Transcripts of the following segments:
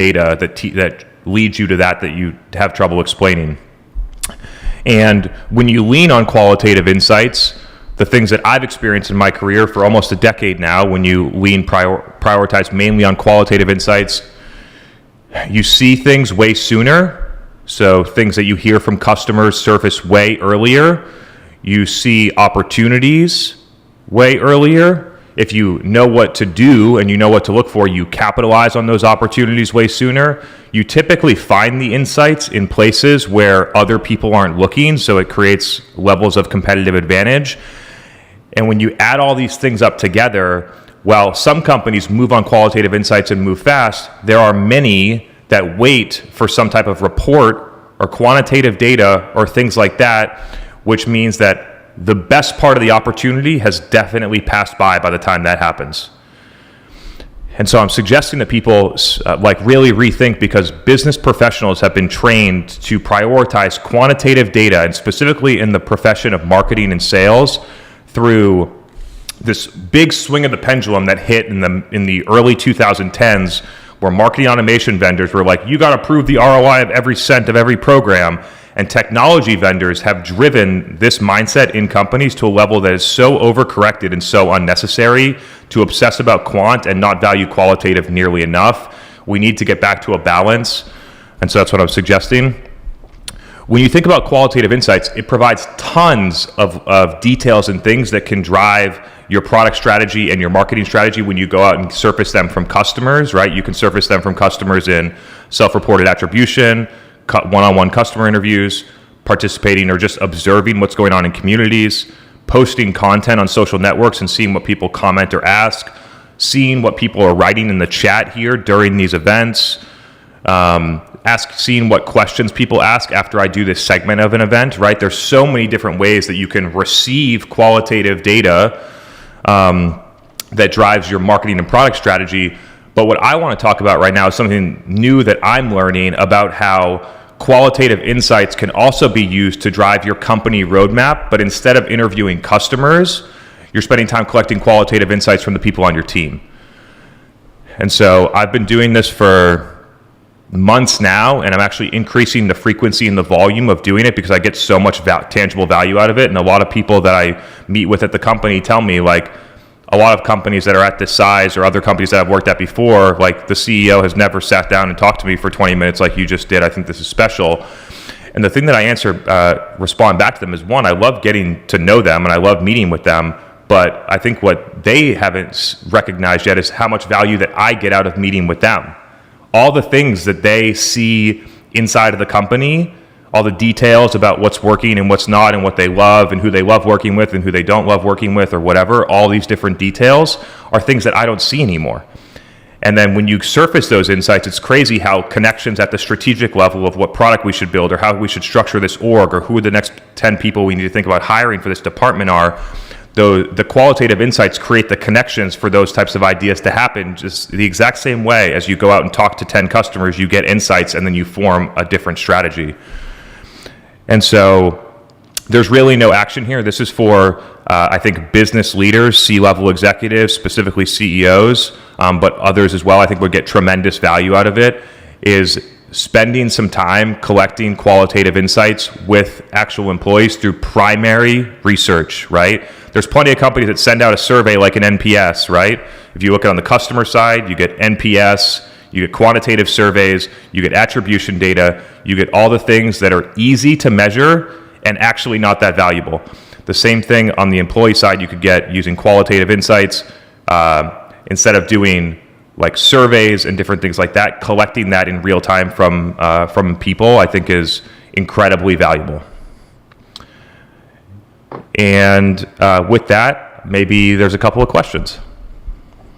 data that leads you to that you have trouble explaining. And when you lean on qualitative insights, the things that I've experienced in my career for almost a decade now, when you prioritize mainly on qualitative insights, you see things way sooner. So things that you hear from customers surface way earlier. You see opportunities way earlier. If you know what to do and you know what to look for, you capitalize on those opportunities way sooner. You typically find the insights in places where other people aren't looking, so it creates levels of competitive advantage. And when you add all these things up together, while some companies move on qualitative insights and move fast, there are many that wait for some type of report or quantitative data or things like that, which means that the best part of the opportunity has definitely passed by the time that happens. And so I'm suggesting that people really rethink, because business professionals have been trained to prioritize quantitative data, and specifically in the profession of marketing and sales, through this big swing of the pendulum that hit in the early 2010s, where marketing automation vendors were like, you got to prove the ROI of every cent of every program. And technology vendors have driven this mindset in companies to a level that is so overcorrected and so unnecessary to obsess about quant and not value qualitative nearly enough. We need to get back to a balance. And so that's what I'm suggesting. When you think about qualitative insights, it provides tons of details and things that can drive your product strategy and your marketing strategy when you go out and surface them from customers, right? You can surface them from customers in self-reported attribution, one-on-one customer interviews, participating or just observing what's going on in communities, posting content on social networks and seeing what people comment or ask, seeing what people are writing in the chat here during these events, seeing what questions people ask after I do this segment of an event, right? There's so many different ways that you can receive qualitative data that drives your marketing and product strategy. But what I want to talk about right now is something new that I'm learning about how qualitative insights can also be used to drive your company roadmap, but instead of interviewing customers, you're spending time collecting qualitative insights from the people on your team. And so I've been doing this for months now, and I'm actually increasing the frequency and the volume of doing it because I get so much tangible value out of it. And a lot of people that I meet with at the company tell me, like, a lot of companies that are at this size or other companies that I've worked at before, like the CEO has never sat down and talked to me for 20 minutes like you just did. I think this is special. And the thing that I respond back to them is, one, I love getting to know them and I love meeting with them. But I think what they haven't recognized yet is how much value that I get out of meeting with them. All the things that they see inside of the company, all the details about what's working and what's not and what they love and who they love working with and who they don't love working with or whatever, all these different details are things that I don't see anymore. And then when you surface those insights, it's crazy how connections at the strategic level of what product we should build or how we should structure this org or who the next 10 people we need to think about hiring for this department are. The qualitative insights create the connections for those types of ideas to happen just the exact same way as you go out and talk to 10 customers, you get insights and then you form a different strategy. And so there's really no action here. This is for, I think, business leaders, C-level executives, specifically CEOs, but others as well, I think would get tremendous value out of it, is spending some time collecting qualitative insights with actual employees through primary research, right? There's plenty of companies that send out a survey like an NPS, right? If you look on the customer side, you get NPS, you get quantitative surveys, you get attribution data, you get all the things that are easy to measure and actually not that valuable. The same thing on the employee side you could get using qualitative insights. Instead of doing like surveys and different things like that, collecting that in real time from people, I think is incredibly valuable. And with that, maybe there's a couple of questions.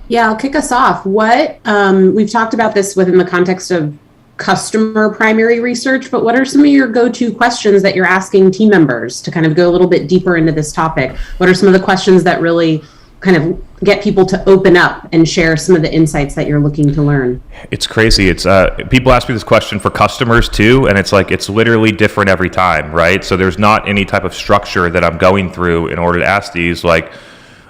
Yeah, I'll kick us off. We've talked about this within the context of customer primary research, but what are some of your go-to questions that you're asking team members to kind of go a little bit deeper into this topic? What are some of the questions that really kind of get people to open up and share some of the insights that you're looking to learn? It's crazy. It's people ask me this question for customers too, and it's like it's literally different every time, right? So there's not any type of structure that I'm going through in order to ask these. Like,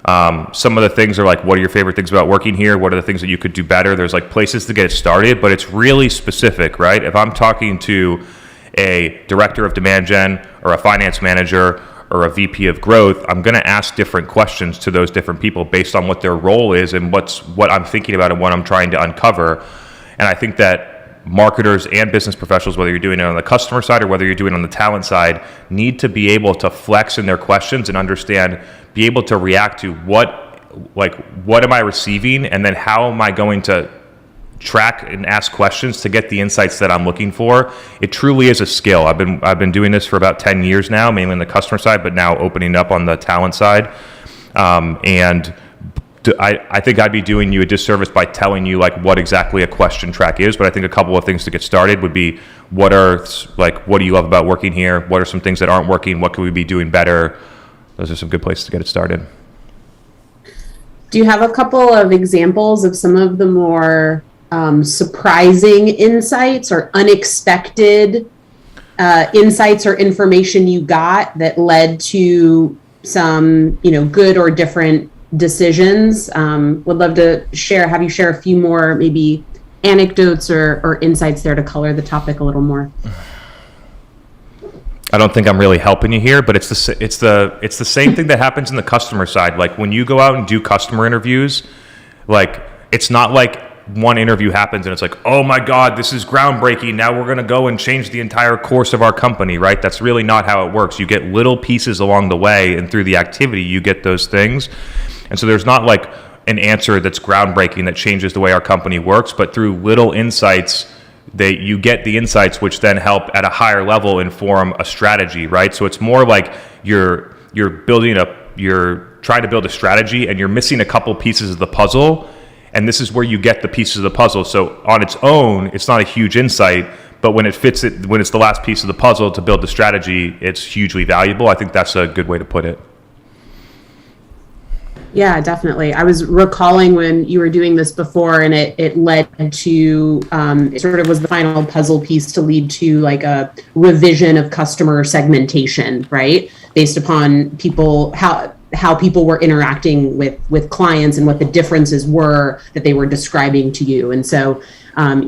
Some of the things are like, what are your favorite things about working here? What are the things that you could do better? There's like places to get it started, but it's really specific, right? If I'm talking to a director of demand gen or a finance manager or a VP of growth, I'm going to ask different questions to those different people based on what their role is and what I'm thinking about and what I'm trying to uncover. And I think that marketers and business professionals, whether you're doing it on the customer side or whether you're doing it on the talent side, need to be able to flex in their questions and understand, be able to react to what am I receiving, and then how am I going to track and ask questions to get the insights that I'm looking for. It truly is a skill. I've been doing this for about 10 years now, mainly on the customer side, but now opening up on the talent side. I think I'd be doing you a disservice by telling you like what exactly a question track is, but I think a couple of things to get started would be what do you love about working here? What are some things that aren't working? What could we be doing better? Those are some good places to get it started. Do you have a couple of examples of some of the more surprising insights or unexpected insights or information you got that led to some, good or different decisions? Would love to have you share a few more maybe anecdotes or insights there to color the topic a little more. I don't think I'm really helping you here, but it's the same thing that happens in the customer side. Like when you go out and do customer interviews, like it's not like one interview happens and it's like, oh my God, this is groundbreaking. Now we're going to go and change the entire course of our company, right? That's really not how it works. You get little pieces along the way, and through the activity, you get those things. And so there's not like an answer that's groundbreaking that changes the way our company works, but through little insights, you get the insights which then help at a higher level inform a strategy, right? So it's more like you're trying to build a strategy and you're missing a couple pieces of the puzzle, and this is where you get the pieces of the puzzle. So on its own, it's not a huge insight, but when it's the last piece of the puzzle to build the strategy, it's hugely valuable. I think that's a good way to put it. Yeah, definitely. I was recalling when you were doing this before, and it led to, it sort of was the final puzzle piece to lead to like a revision of customer segmentation, right? Based upon how people were interacting with clients and what the differences were that they were describing to you. And so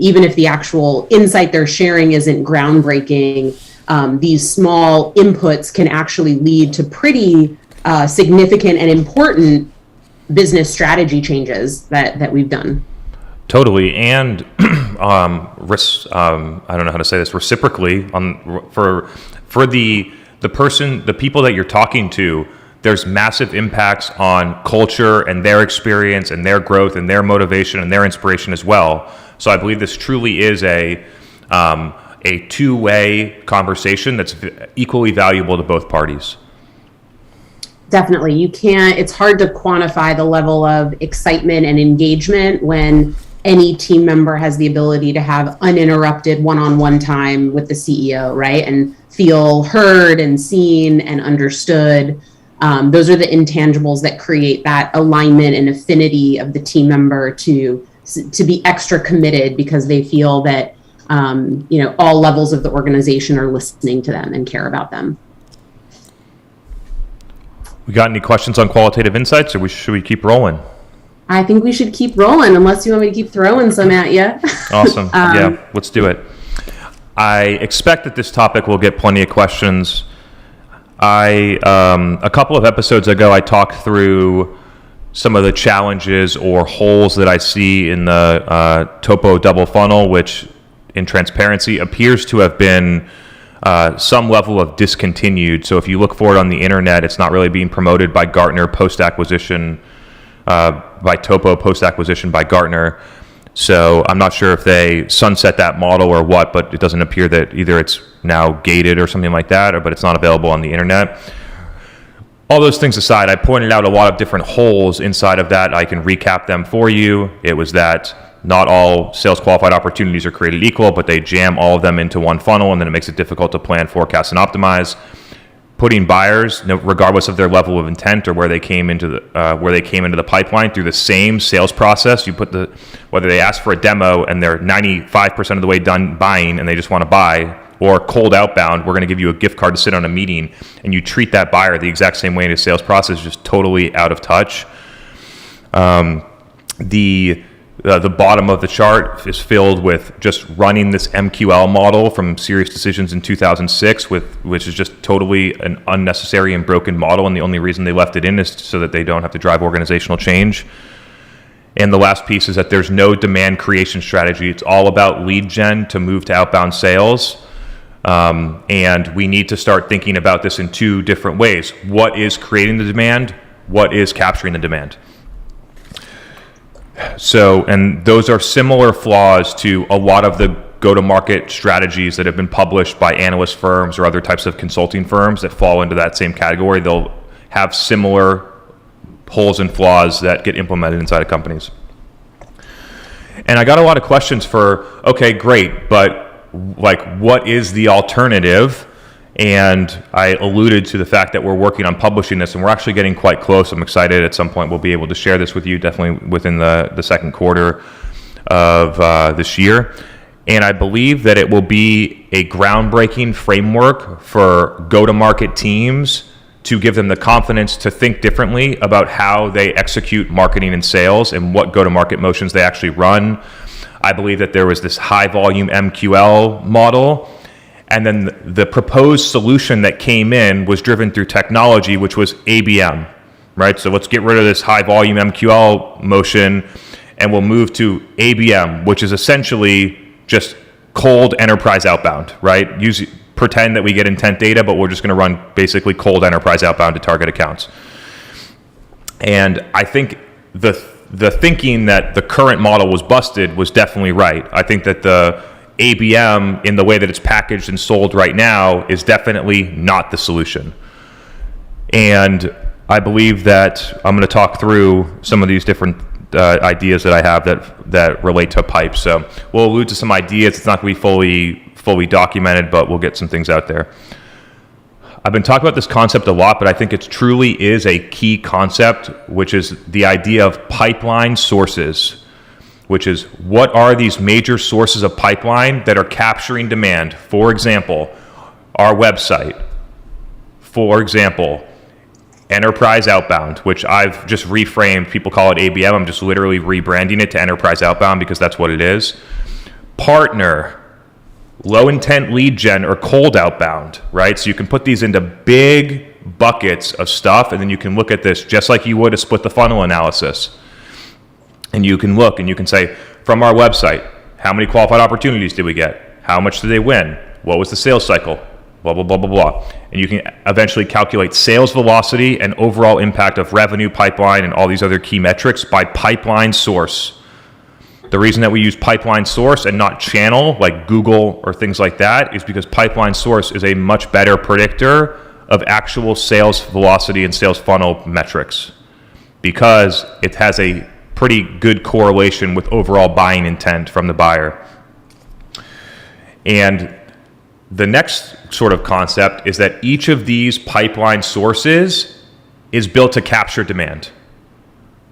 even if the actual insight they're sharing isn't groundbreaking, these small inputs can actually lead to pretty significant and important business strategy changes that we've done. Totally. And I don't know how to say this, reciprocally for the people that you're talking to, there's massive impacts on culture and their experience and their growth and their motivation and their inspiration as well. So I believe this truly is a two-way conversation that's equally valuable to both parties. Definitely. It's hard to quantify the level of excitement and engagement when any team member has the ability to have uninterrupted one-on-one time with the CEO, right? And feel heard and seen and understood. Those are the intangibles that create that alignment and affinity of the team member to be extra committed because they feel that, all levels of the organization are listening to them and care about them. We got any questions on qualitative insights, or should we keep rolling? I think we should keep rolling, unless you want me to keep throwing some at you. Awesome. Yeah, let's do it. I expect that this topic will get plenty of questions. A couple of episodes ago, I talked through some of the challenges or holes that I see in the topo double funnel, which in transparency appears to have been some level of discontinued. So if you look for it on the internet, it's not really being promoted by Gartner post-acquisition, by Topo post-acquisition by Gartner. So I'm not sure if they sunset that model or what, but it doesn't appear that either it's now gated or something like that, but it's not available on the internet. All those things aside, I pointed out a lot of different holes inside of that. I can recap them for you. It was that not all sales qualified opportunities are created equal, but they jam all of them into one funnel, and then it makes it difficult to plan, forecast, and optimize. Putting buyers, regardless of their level of intent or where they came into the pipeline, through the same sales process. You put whether they ask for a demo and they're 95% of the way done buying and they just want to buy, or cold outbound, we're going to give you a gift card to sit on a meeting, and you treat that buyer the exact same way in a sales process, just totally out of touch. The bottom of the chart is filled with just running this MQL model from Serious Decisions in 2006, which is just totally an unnecessary and broken model, and the only reason they left it in is so that they don't have to drive organizational change. And the last piece is that there's no demand creation strategy. It's all about lead gen to move to outbound sales. And we need to start thinking about this in two different ways. What is creating the demand? What is capturing the demand? So, and those are similar flaws to a lot of the go-to-market strategies that have been published by analyst firms or other types of consulting firms that fall into that same category. They'll have similar holes and flaws that get implemented inside of companies. And I got a lot of questions for, okay, great, but like, what is the alternative? And I alluded to the fact that we're working on publishing this, and we're actually getting quite close. I'm excited at some point we'll be able to share this with you, definitely within the second quarter of this year. And I believe that it will be a groundbreaking framework for go-to-market teams to give them the confidence to think differently about how they execute marketing and sales and what go-to-market motions they actually run. I believe that there was this high-volume MQL model, and then the proposed solution that came in was driven through technology, which was ABM, right? So let's get rid of this high-volume MQL motion, and we'll move to ABM, which is essentially just cold enterprise outbound, right? Pretend that we get intent data, but we're just going to run basically cold enterprise outbound to target accounts. And I think the thinking that the current model was busted was definitely right. I think that the ABM, in the way that it's packaged and sold right now, is definitely not the solution. And I believe that I'm going to talk through some of these different ideas that I have that relate to pipe. So we'll allude to some ideas. It's not going to be fully documented, but we'll get some things out there. I've been talking about this concept a lot, but I think it truly is a key concept, which is the idea of pipeline sources, which is what are these major sources of pipeline that are capturing demand? For example, our website. For example, enterprise outbound, which I've just reframed. People call it ABM. I'm just literally rebranding it to enterprise outbound because that's what it is. Partner, low intent lead gen, or cold outbound, right? So you can put these into big buckets of stuff, and then you can look at this just like you would a split the funnel analysis. And you can look and you can say, from our website, how many qualified opportunities did we get? How much did they win? What was the sales cycle? Blah, blah, blah, blah, blah. And you can eventually calculate sales velocity and overall impact of revenue, pipeline, and all these other key metrics by pipeline source. The reason that we use pipeline source and not channel like Google or things like that is because pipeline source is a much better predictor of actual sales velocity and sales funnel metrics because it has a pretty good correlation with overall buying intent from the buyer. And the next sort of concept is that each of these pipeline sources is built to capture demand,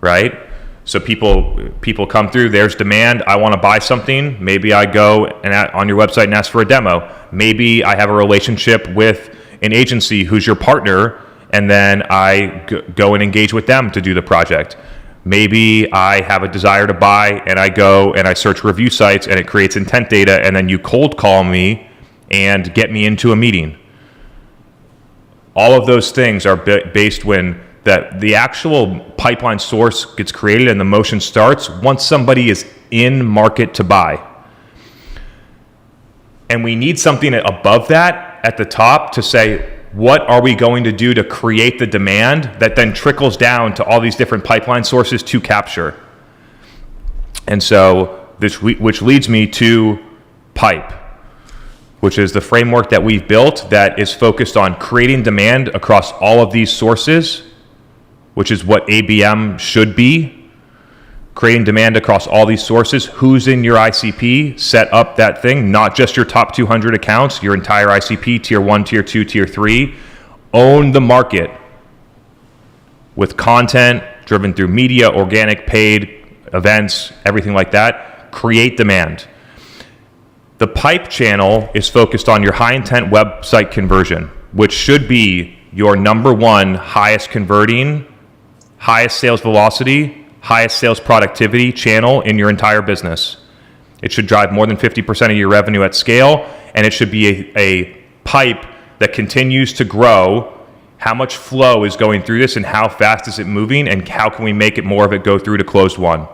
right? So people come through, there's demand, I want to buy something. Maybe I go and on your website and ask for a demo. Maybe I have a relationship with an agency who's your partner, and then I go and engage with them to do the project. Maybe I have a desire to buy, and I go and I search review sites, and it creates intent data, and then you cold call me and get me into a meeting. All of those things are based when that the actual pipeline source gets created and the motion starts once somebody is in market to buy. And we need something above that at the top to say, what are we going to do to create the demand that then trickles down to all these different pipeline sources to capture? And so which leads me to pipe, which is the framework that we've built that is focused on creating demand across all of these sources, which is what ABM should be. Creating demand across all these sources. Who's in your ICP? Set up that thing, not just your top 200 accounts, your entire ICP, tier 1, tier 2, tier 3. Own the market with content driven through media, organic, paid, events, everything like that. Create demand. The pipe channel is focused on your high intent website conversion, which should be your number one highest converting, highest sales velocity, highest sales productivity channel in your entire business. It should drive more than 50% of your revenue at scale, and it should be a pipe that continues to grow. How much flow is going through this, and how fast is it moving, and how can we make it more of it go through to closed one?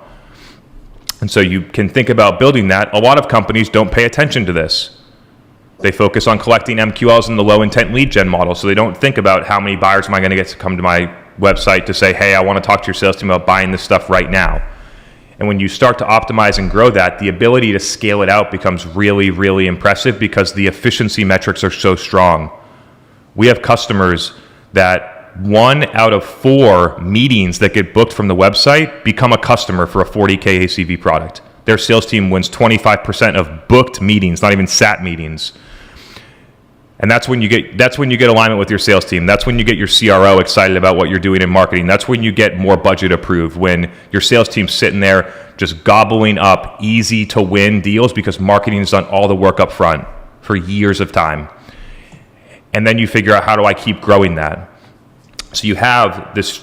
And so you can think about building that. A lot of companies don't pay attention to this. They focus on collecting MQLs in the low intent lead gen model, so they don't think about how many buyers am I going to get to come to my website to say, hey, I want to talk to your sales team about buying this stuff right now. And when you start to optimize and grow that, the ability to scale it out becomes really, really impressive because the efficiency metrics are so strong. We have customers that 1 out of 4 meetings that get booked from the website become a customer for a $40K ACV product. Their sales team wins 25% of booked meetings, not even sat meetings. And that's when you get alignment with your sales team. That's when you get your CRO excited about what you're doing in marketing. That's when you get more budget approved, when your sales team's sitting there just gobbling up easy to win deals because marketing has done all the work up front for years of time. And then you figure out, how do I keep growing that? So you have this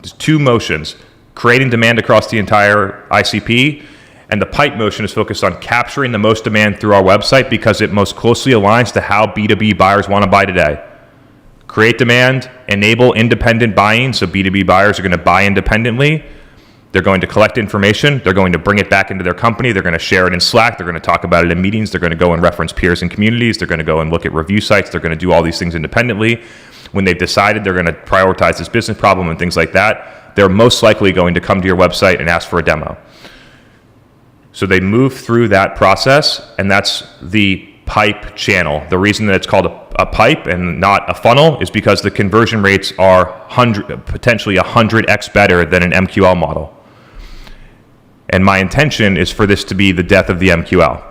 2 motions, creating demand across the entire ICP, and the pipe motion is focused on capturing the most demand through our website because it most closely aligns to how B2B buyers want to buy today. Create demand, enable independent buying, so B2B buyers are going to buy independently. They're going to collect information. They're going to bring it back into their company. They're going to share it in Slack. They're going to talk about it in meetings. They're going to go and reference peers and communities. They're going to go and look at review sites. They're going to do all these things independently. When they've decided they're going to prioritize this business problem and things like that, they're most likely going to come to your website and ask for a demo. So they move through that process, and that's the pipe channel. The reason that it's called a pipe and not a funnel is because the conversion rates are potentially 100x better than an MQL model. And my intention is for this to be the death of the MQL.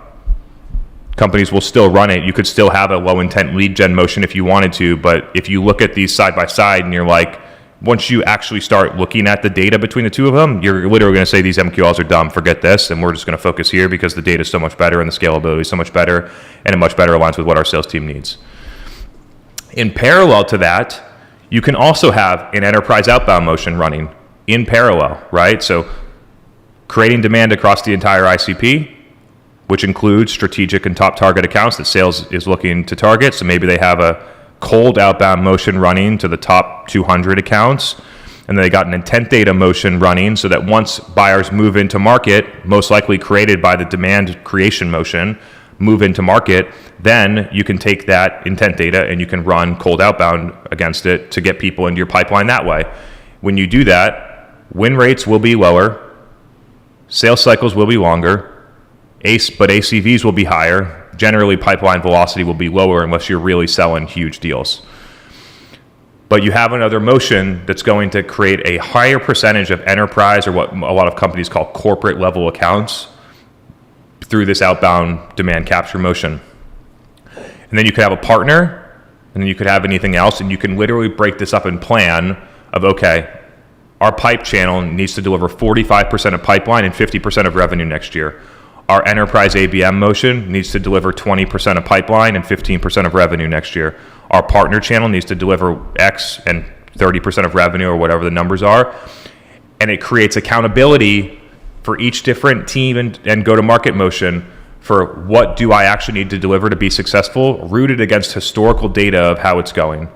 Companies will still run it. You could still have a low intent lead gen motion if you wanted to, but if you look at these side by side and you're like, once you actually start looking at the data between the two of them, you're literally going to say these MQLs are dumb, forget this, and we're just going to focus here because the data is so much better and the scalability is so much better, and it much better aligns with what our sales team needs. In parallel to that, you can also have an enterprise outbound motion running in parallel, right? So creating demand across the entire ICP, which includes strategic and top target accounts that sales is looking to target. So maybe they have a cold outbound motion running to the top 200 accounts, and then they got an intent data motion running so that once buyers move into market, most likely created by the demand creation motion, move into market, then you can take that intent data and you can run cold outbound against it to get people into your pipeline that way. When you do that, win rates will be lower, sales cycles will be longer, but ACVs will be higher. Generally, pipeline velocity will be lower unless you're really selling huge deals. But you have another motion that's going to create a higher percentage of enterprise, or what a lot of companies call corporate level accounts, through this outbound demand capture motion. And then you could have a partner, and then you could have anything else, and you can literally break this up and plan of, okay, our pipe channel needs to deliver 45% of pipeline and 50% of revenue next year. Our enterprise ABM motion needs to deliver 20% of pipeline and 15% of revenue next year. Our partner channel needs to deliver X and 30% of revenue, or whatever the numbers are. And it creates accountability for each different team and go-to-market motion for what do I actually need to deliver to be successful, rooted against historical data of how it's going.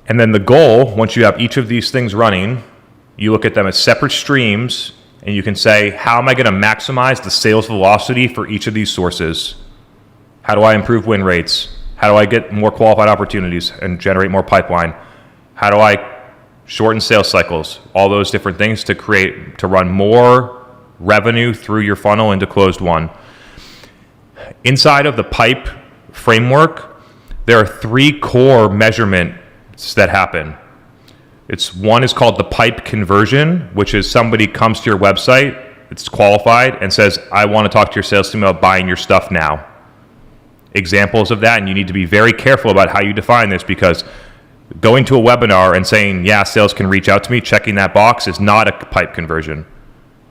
And then the goal, once you have each of these things running, you look at them as separate streams, and you can say, how am I going to maximize the sales velocity for each of these sources? How do I improve win rates? How do I get more qualified opportunities and generate more pipeline? How do I shorten sales cycles? All those different things to run more revenue through your funnel into closed one. Inside of the pipe framework, there are 3 core measurements that happen. One is called the pipe conversion, which is somebody comes to your website, it's qualified, and says, I want to talk to your sales team about buying your stuff now. Examples of that, and you need to be very careful about how you define this, because going to a webinar and saying, yeah, sales can reach out to me, checking that box is not a pipe conversion.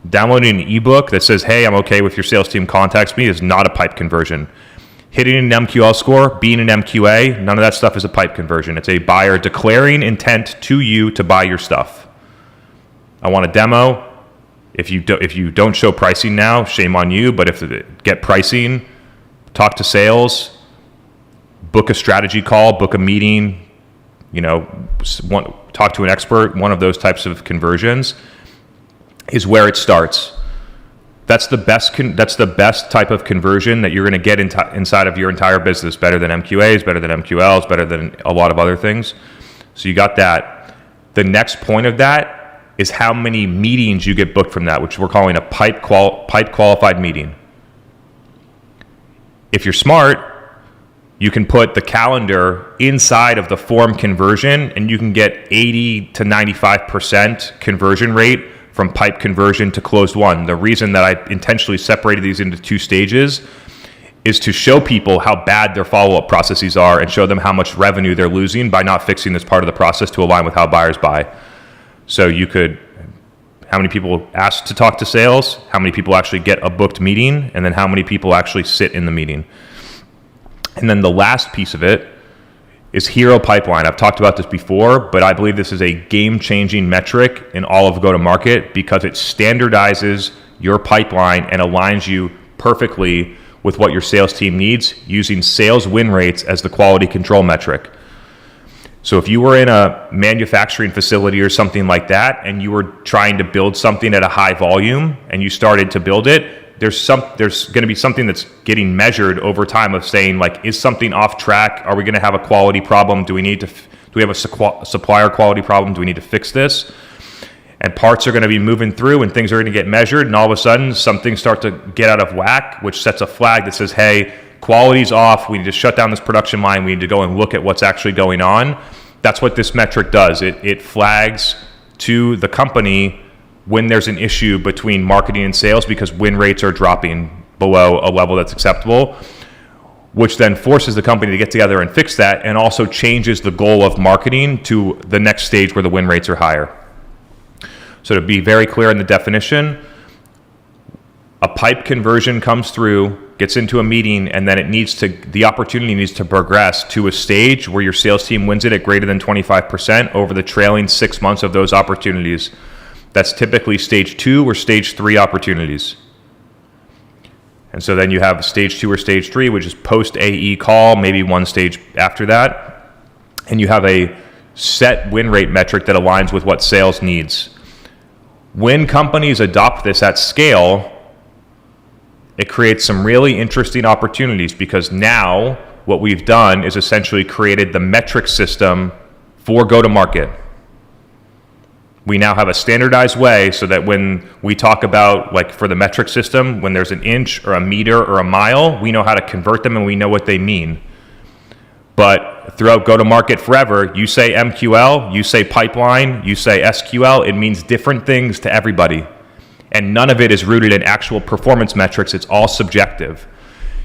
Downloading an ebook that says, hey, I'm okay with your sales team contacts me is not a pipe conversion. Hitting an MQL score, being an MQA, none of that stuff is a pipe conversion. It's a buyer declaring intent to you to buy your stuff. I want a demo. If you don't show pricing now, shame on you. But get pricing, talk to sales, book a strategy call, book a meeting, talk to an expert. One of those types of conversions is where it starts. That's the best type of conversion that you're going to get inside of your entire business. Better than MQAs, better than MQLs, better than a lot of other things. So you got that. The next point of that is how many meetings you get booked from that, which we're calling a pipe qualified meeting. If you're smart, you can put the calendar inside of the form conversion, and you can get 80 to 95% conversion rate from pipe conversion to closed won. The reason that I intentionally separated these into two stages is to show people how bad their follow-up processes are and show them how much revenue they're losing by not fixing this part of the process to align with how buyers buy. So how many people ask to talk to sales, how many people actually get a booked meeting, and then how many people actually sit in the meeting. And then the last piece of it is hero pipeline. I've talked about this before, but I believe this is a game-changing metric in all of go-to-market because it standardizes your pipeline and aligns you perfectly with what your sales team needs using sales win rates as the quality control metric. So if you were in a manufacturing facility or something like that and you were trying to build something at a high volume and you started to build it, there's going to be something that's getting measured over time of saying, like, is something off track? Are we going to have a quality problem? Do we have a supplier quality problem? Do we need to fix this? And parts are going to be moving through and things are going to get measured, and all of a sudden some things start to get out of whack, which sets a flag that says, hey, quality's off. We need to shut down this production line. We need to go and look at what's actually going on. That's what this metric does. It flags to the company when there's an issue between marketing and sales because win rates are dropping below a level that's acceptable, which then forces the company to get together and fix that, and also changes the goal of marketing to the next stage where the win rates are higher. So to be very clear in the definition, a pipe conversion comes through, gets into a meeting, and then the opportunity needs to progress to a stage where your sales team wins it at greater than 25% over the trailing 6 months of those opportunities. That's typically stage 2 or stage 3 opportunities. And so then you have stage 2 or stage 3, which is post AE call, maybe one stage after that. And you have a set win rate metric that aligns with what sales needs. When companies adopt this at scale, it creates some really interesting opportunities because now what we've done is essentially created the metric system for go-to-market. We now have a standardized way so that when we talk about, like for the metric system, when there's an inch or a meter or a mile, we know how to convert them and we know what they mean. But throughout go-to-market forever, you say MQL, you say pipeline, you say SQL, it means different things to everybody. And none of it is rooted in actual performance metrics, it's all subjective.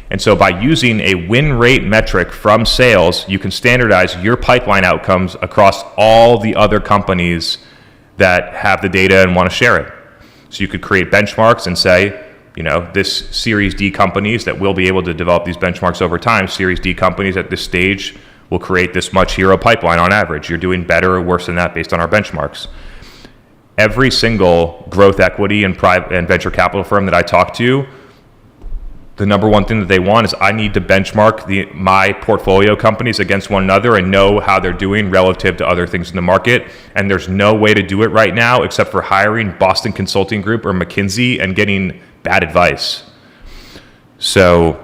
And so by using a win rate metric from sales, you can standardize your pipeline outcomes across all the other companies that have the data and want to share it. So you could create benchmarks and say, this Series D companies that will be able to develop these benchmarks over time, Series D companies at this stage will create this much hero pipeline on average. You're doing better or worse than that based on our benchmarks. Every single growth equity and private and venture capital firm that I talk to, the number one thing that they want is I need to benchmark my portfolio companies against one another and know how they're doing relative to other things in the market. And there's no way to do it right now except for hiring Boston Consulting Group or McKinsey and getting bad advice. So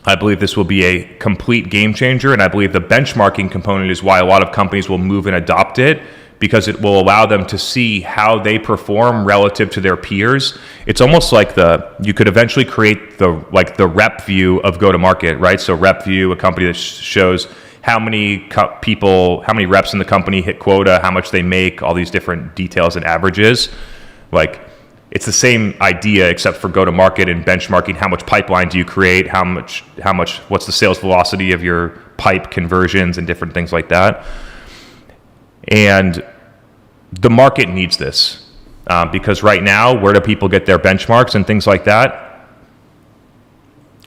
I believe this will be a complete game changer. And I believe the benchmarking component is why a lot of companies will move and adopt it, because it will allow them to see how they perform relative to their peers. It's almost like you could eventually create the rep view of go-to-market, right? So rep view, a company that shows how many reps in the company hit quota, how much they make, all these different details and averages. Like, it's the same idea except for go-to-market and benchmarking. How much pipeline do you create? What's the sales velocity of your pipe conversions and different things like that. And the market needs this. Because right now, where do people get their benchmarks and things like that?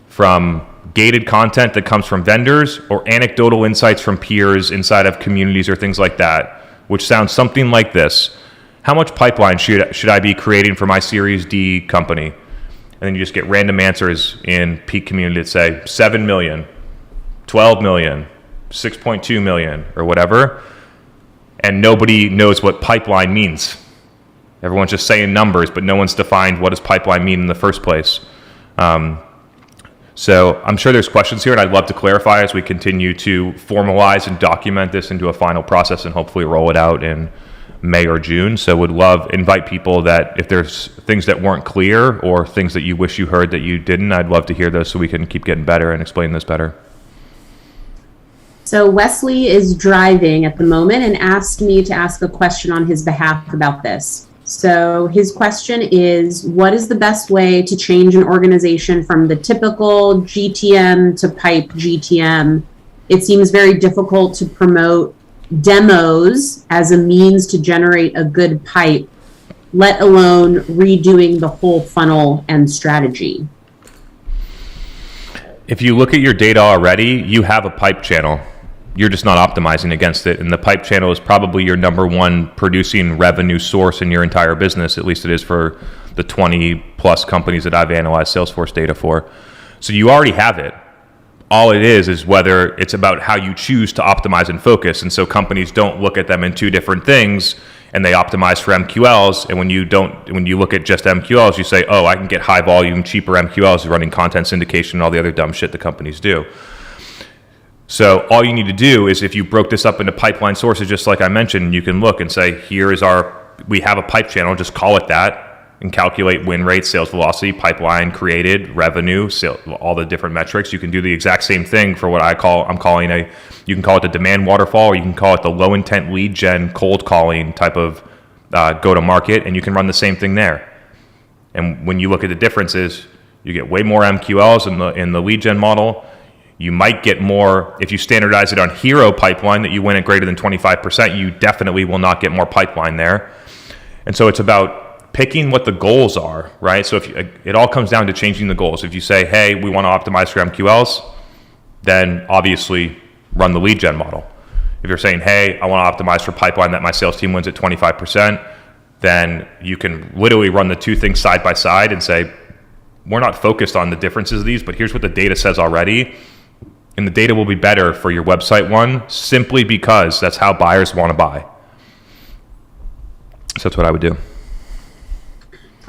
From gated content that comes from vendors or anecdotal insights from peers inside of communities or things like that, which sounds something like this. How much pipeline should I be creating for my Series D company? And then you just get random answers in peak community that say 7 million, 12 million, 6.2 million, or whatever. And nobody knows what pipeline means. Everyone's just saying numbers, but no one's defined what does pipeline mean in the first place. So I'm sure there's questions here, and I'd love to clarify as we continue to formalize and document this into a final process and hopefully roll it out in May or June. So would invite people that if there's things that weren't clear or things that you wish you heard that you didn't, I'd love to hear those so we can keep getting better and explain this better. So Wesley is driving at the moment and asked me to ask a question on his behalf about this. So his question is, what is the best way to change an organization from the typical GTM to pipe GTM? It seems very difficult to promote demos as a means to generate a good pipe, let alone redoing the whole funnel and strategy. If you look at your data already, you have a pipe channel. You're just not optimizing against it. And the pipe channel is probably your number one producing revenue source in your entire business. At least it is for the 20 plus companies that I've analyzed Salesforce data for. So you already have it. All it is whether it's about how you choose to optimize and focus. And so companies don't look at them in two different things and they optimize for MQLs. And when you look at just MQLs, you say, oh, I can get high volume, cheaper MQLs running content syndication and all the other dumb shit that companies do. So all you need to do is if you broke this up into pipeline sources, just like I mentioned, you can look and say, we have a pipe channel, just call it that, and calculate win rate, sales velocity, pipeline created, revenue, all the different metrics. You can do the exact same thing for what you can call it the demand waterfall, or you can call it the low intent lead gen cold calling type of go to market, and you can run the same thing there. And when you look at the differences, you get way more MQLs in the lead gen model. You might get more, if you standardize it on hero pipeline that you win at greater than 25%, you definitely will not get more pipeline there. And so it's about picking what the goals are, right? So it all comes down to changing the goals. If you say, hey, we want to optimize for MQLs, then obviously run the lead gen model. If you're saying, hey, I want to optimize for pipeline that my sales team wins at 25%, then you can literally run the two things side by side and say, we're not focused on the differences of these, but here's what the data says already. And the data will be better for your website one simply because that's how buyers want to buy. So that's what I would do.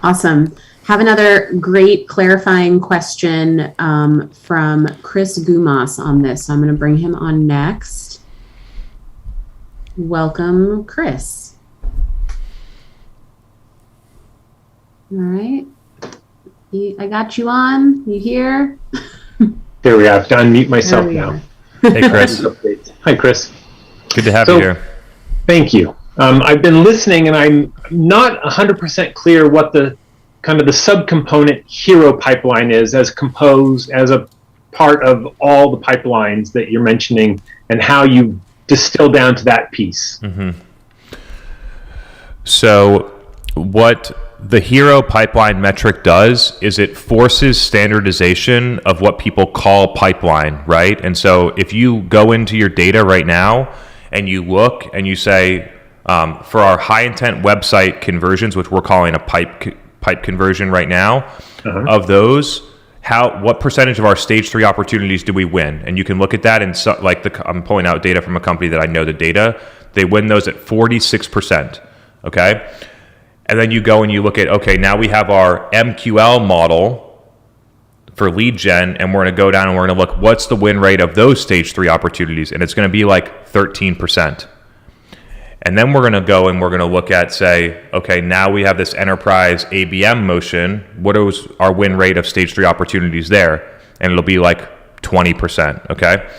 Awesome. Have another great clarifying question from Chris Gumas on this. So I'm going to bring him on next. Welcome, Chris. All right. I got you on. You here? There we are. I have to unmute myself now. Hey, Chris. Hi, Chris. Good to have you here. Thank you. I've been listening, and I'm not 100% clear what the kind of the subcomponent hero pipeline is as composed as a part of all the pipelines that you're mentioning, and how you distill down to that piece. Mm-hmm. So what the hero pipeline metric does is it forces standardization of what people call pipeline, right? And so if you go into your data right now and you look and you say, for our high intent website conversions, which we're calling a pipe conversion right now, of those, what percentage of our stage 3 opportunities do we win? And you can look at that and I'm pulling out data from a company that I know the data. They win those at 46%. Okay. And then you go and you look at, okay, now we have our MQL model for lead gen, and we're going to go down and we're going to look, what's the win rate of those stage 3 opportunities? And it's going to be like 13%. And then we're going to go and we're going to look at, say, okay, now we have this enterprise ABM motion. What is our win rate of stage 3 opportunities there? And it'll be like 20%, okay?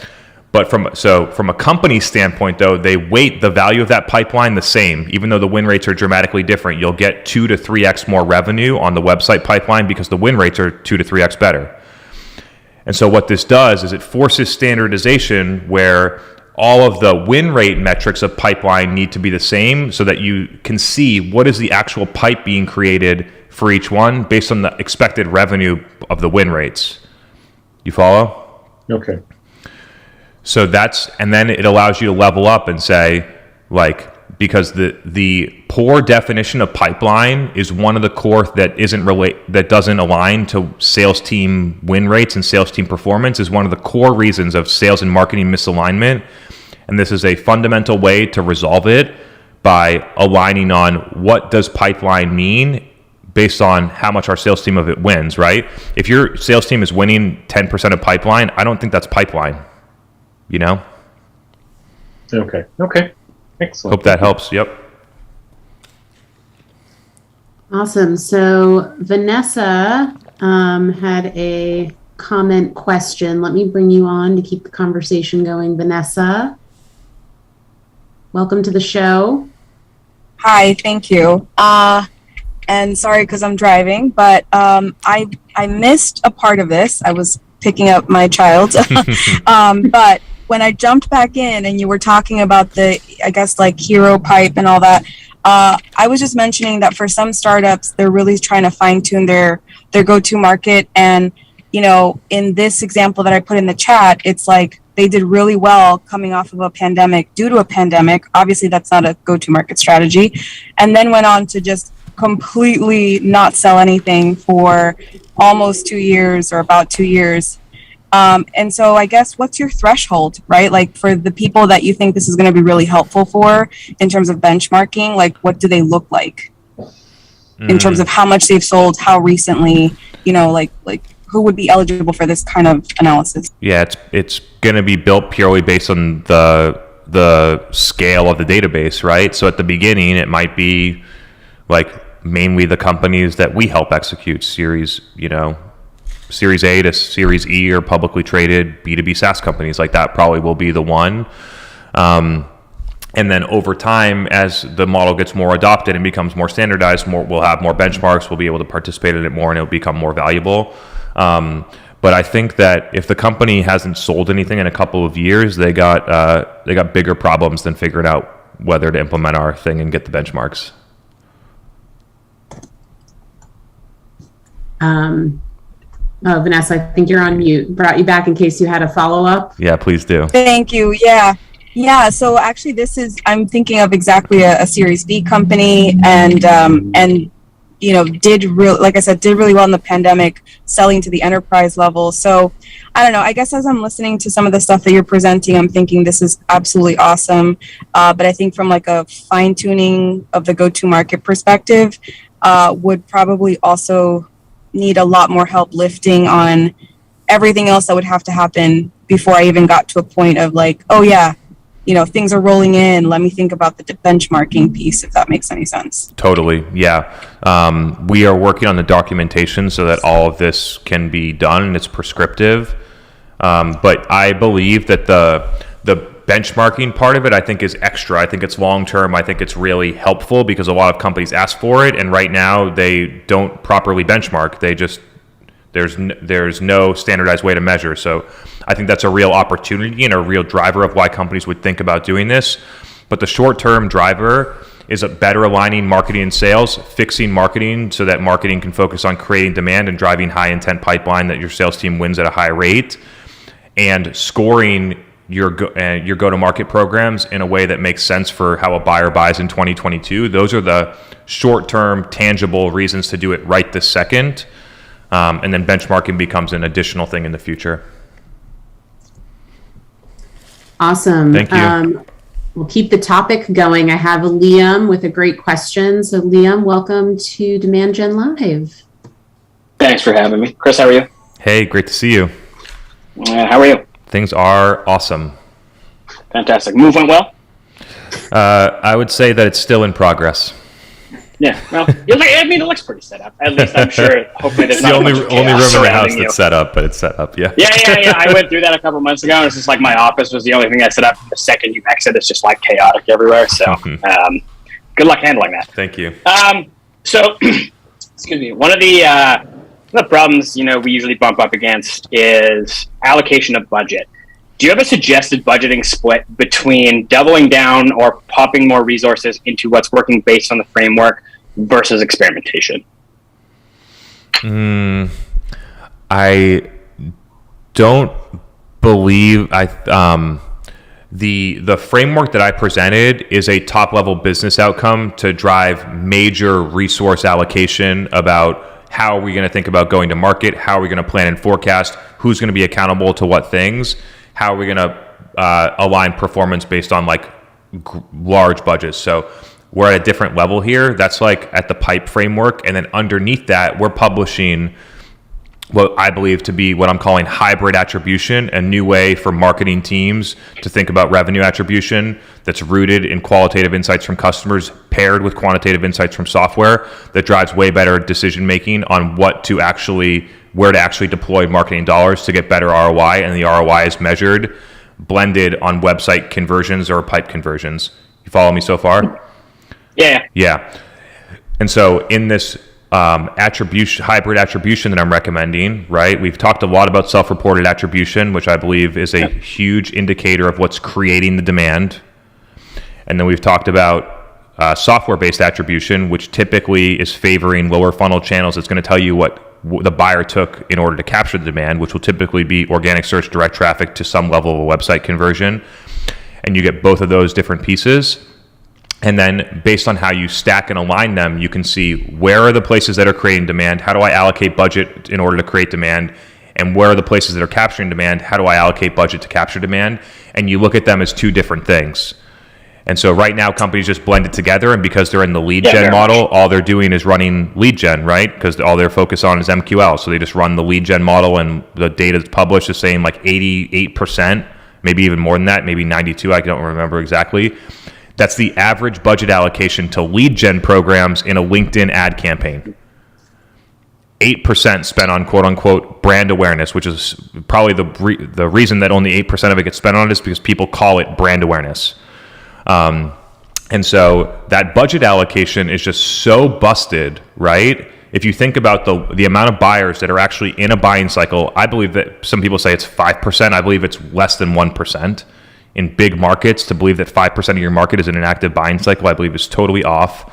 But from a company standpoint, though, they weight the value of that pipeline the same. Even though the win rates are dramatically different, you'll get 2 to 3x more revenue on the website pipeline because the win rates are 2 to 3x better. And so what this does is it forces standardization where all of the win rate metrics of pipeline need to be the same so that you can see what is the actual pipe being created for each one based on the expected revenue of the win rates. You follow? Okay. So and then it allows you to level up and say, like, because the poor definition of pipeline is one of the core that doesn't align to sales team win rates and sales team performance, is one of the core reasons of sales and marketing misalignment. And this is a fundamental way to resolve it by aligning on what does pipeline mean based on how much our sales team of it wins, right? If your sales team is winning 10% of pipeline, I don't think that's pipeline, you know? Okay. Excellent. Hope that helps. Yep. Awesome. So Vanessa had a comment question. Let me bring you on to keep the conversation going. Vanessa, welcome to the show. Hi, thank you. And sorry because I'm driving, but I missed a part of this. I was picking up my child. But when I jumped back in and you were talking about the, I guess, like hero pipe and all that, I was just mentioning that for some startups, they're really trying to fine tune their go-to market. And, you know, in this example that I put in the chat, it's like they did really well coming off of a pandemic due to a pandemic. Obviously, that's not a go-to market strategy. And then went on to just completely not sell anything for almost 2 years or about 2 years. And so I guess what's your threshold, right? Like for the people that you think this is going to be really helpful for in terms of benchmarking, like what do they look like in terms of how much they've sold, how recently, you know, like who would be eligible for this kind of analysis? Yeah, it's going to be built purely based on the scale of the database, right? So at the beginning, it might be like mainly the companies that we help execute Series A to Series E or publicly traded B2B SaaS companies. Like that probably will be the one. And then over time, as the model gets more adopted and becomes more standardized, we'll have more benchmarks, we'll be able to participate in it more, and it'll become more valuable. But I think that if the company hasn't sold anything in a couple of years, they got bigger problems than figuring out whether to implement our thing and get the benchmarks. Vanessa, I think you're on mute. Brought you back in case you had a follow-up. Yeah, please do. Thank you. Yeah. So actually, I'm thinking of exactly a Series B company, and you know, did really well in the pandemic, selling to the enterprise level. So I don't know. I guess as I'm listening to some of the stuff that you're presenting, I'm thinking this is absolutely awesome. But I think from like a fine tuning of the go-to-market perspective, would probably also need a lot more help lifting on everything else that would have to happen before I even got to a point of like, oh yeah, you know, things are rolling in. Let me think about the benchmarking piece, if that makes any sense. Totally. Yeah. We are working on the documentation so that all of this can be done and it's prescriptive. But I believe that the benchmarking part of it, I think, is extra. I think it's long-term. I think it's really helpful because a lot of companies ask for it, and right now they don't properly benchmark. There's no standardized way to measure. So I think that's a real opportunity and a real driver of why companies would think about doing this. But the short-term driver is a better aligning marketing and sales, fixing marketing so that marketing can focus on creating demand and driving high-intent pipeline that your sales team wins at a high rate, and scoring your go-to-market programs in a way that makes sense for how a buyer buys in 2022. Those are the short-term, tangible reasons to do it right this second. And then benchmarking becomes an additional thing in the future. Awesome. Thank you. We'll keep the topic going. I have Liam with a great question. So Liam, welcome to Demand Gen Live. Thanks for having me. Chris, how are you? Hey, great to see you. How are you? Things are awesome. Fantastic. Move went well? I would say that it's still in progress. Yeah, well, it looks pretty set up. At least I'm sure. Hopefully, there's not the only much room in the house surrounding you. that's set up, but it's set up. Yeah. Yeah. I went through that a couple months ago, and it's just like my office was the only thing that's set up. The second you exit, it's just like chaotic everywhere. So, good luck handling that. Thank you. So, excuse me. One of the problems we usually bump up against is allocation of budget. do you have a suggested budgeting split between doubling down or popping more resources into what's working based on the framework versus experimentation? I don't believe the framework that I presented is a top level business outcome to drive major resource allocation about how are we going to think about going to market, how are we going to plan and forecast, who's going to be accountable to what things, how are we going to align performance based on like large budgets. So we're at a different level here. That's like at the pipe framework. And then underneath that, we're publishing what I believe to be what I'm calling hybrid attribution, a new way for marketing teams to think about revenue attribution that's rooted in qualitative insights from customers paired with quantitative insights from software that drives way better decision making on where to actually deploy marketing dollars to get better ROI. And the ROI is measured, blended on website conversions or pipe conversions. You follow me so far? Yeah. And so in this hybrid attribution that I'm recommending, right? We've talked a lot about self-reported attribution, which I believe is a huge indicator of what's creating the demand. And then we've talked about software-based attribution, which typically is favoring lower funnel channels. It's going to tell you what the buyer took in order to capture the demand, which will typically be organic search, direct traffic to some level of a website conversion. And you get both of those different pieces. And then based on how you stack and align them, you can see where are the places that are creating demand, how do I allocate budget in order to create demand, and where are the places that are capturing demand, how do I allocate budget to capture demand, and you look at them as two different things. And so right now companies just blend it together, and because they're in the lead gen model, all they're doing is running lead gen, right? Because all they're focused on is MQL, so they just run the lead gen model, and the data that's published is saying like 88%, maybe even more than that, maybe 92, I don't remember exactly. That's the average budget allocation to lead gen programs in a LinkedIn ad campaign. 8% spent on quote unquote brand awareness, which is probably the reason that only 8% of it gets spent on it is because people call it brand awareness. And so that budget allocation is just so busted, right? If you think about the amount of buyers that are actually in a buying cycle, I believe that some people say it's 5%. I believe it's less than 1%. In big markets, to believe that 5% of your market is in an active buying cycle, I believe is totally off.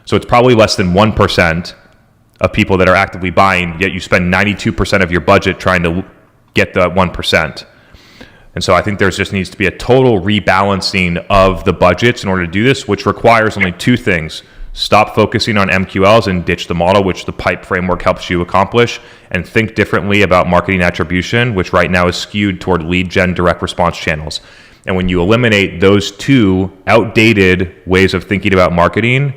So it's probably less than 1% of people that are actively buying, yet you spend 92% of your budget trying to get the 1%. And so I think there just needs to be a total rebalancing of the budgets in order to do this, which requires only two things. Stop focusing on MQLs and ditch the model, which the pipe framework helps you accomplish, and think differently about marketing attribution, which right now is skewed toward lead gen direct response channels. And when you eliminate those two outdated ways of thinking about marketing,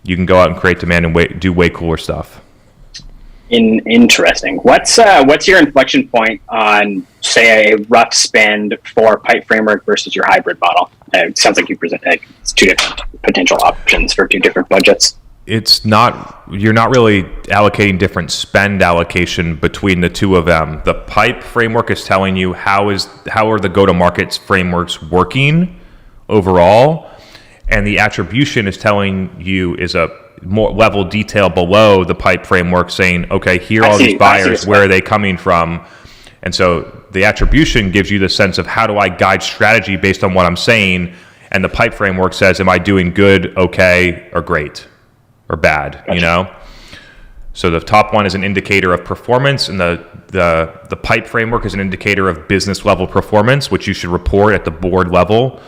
you can go out and create demand and do way cooler stuff. Interesting. What's your inflection point on, say, a rough spend for pipe framework versus your hybrid model? It sounds like you present it's two different potential options for two different budgets. You're not really allocating different spend allocation between the two of them. The pipe framework is telling you how are the go-to-market frameworks working overall, and the attribution is telling you is a more level detail below the pipe framework saying, okay, here are all these buyers, where are they coming from? And so the attribution gives you the sense of how do I guide strategy based on what I'm saying, and the pipe framework says, am I doing good, okay, or great? Or bad, you know? So the top one is an indicator of performance, and the pipe framework is an indicator of business level performance, which you should report at the board level.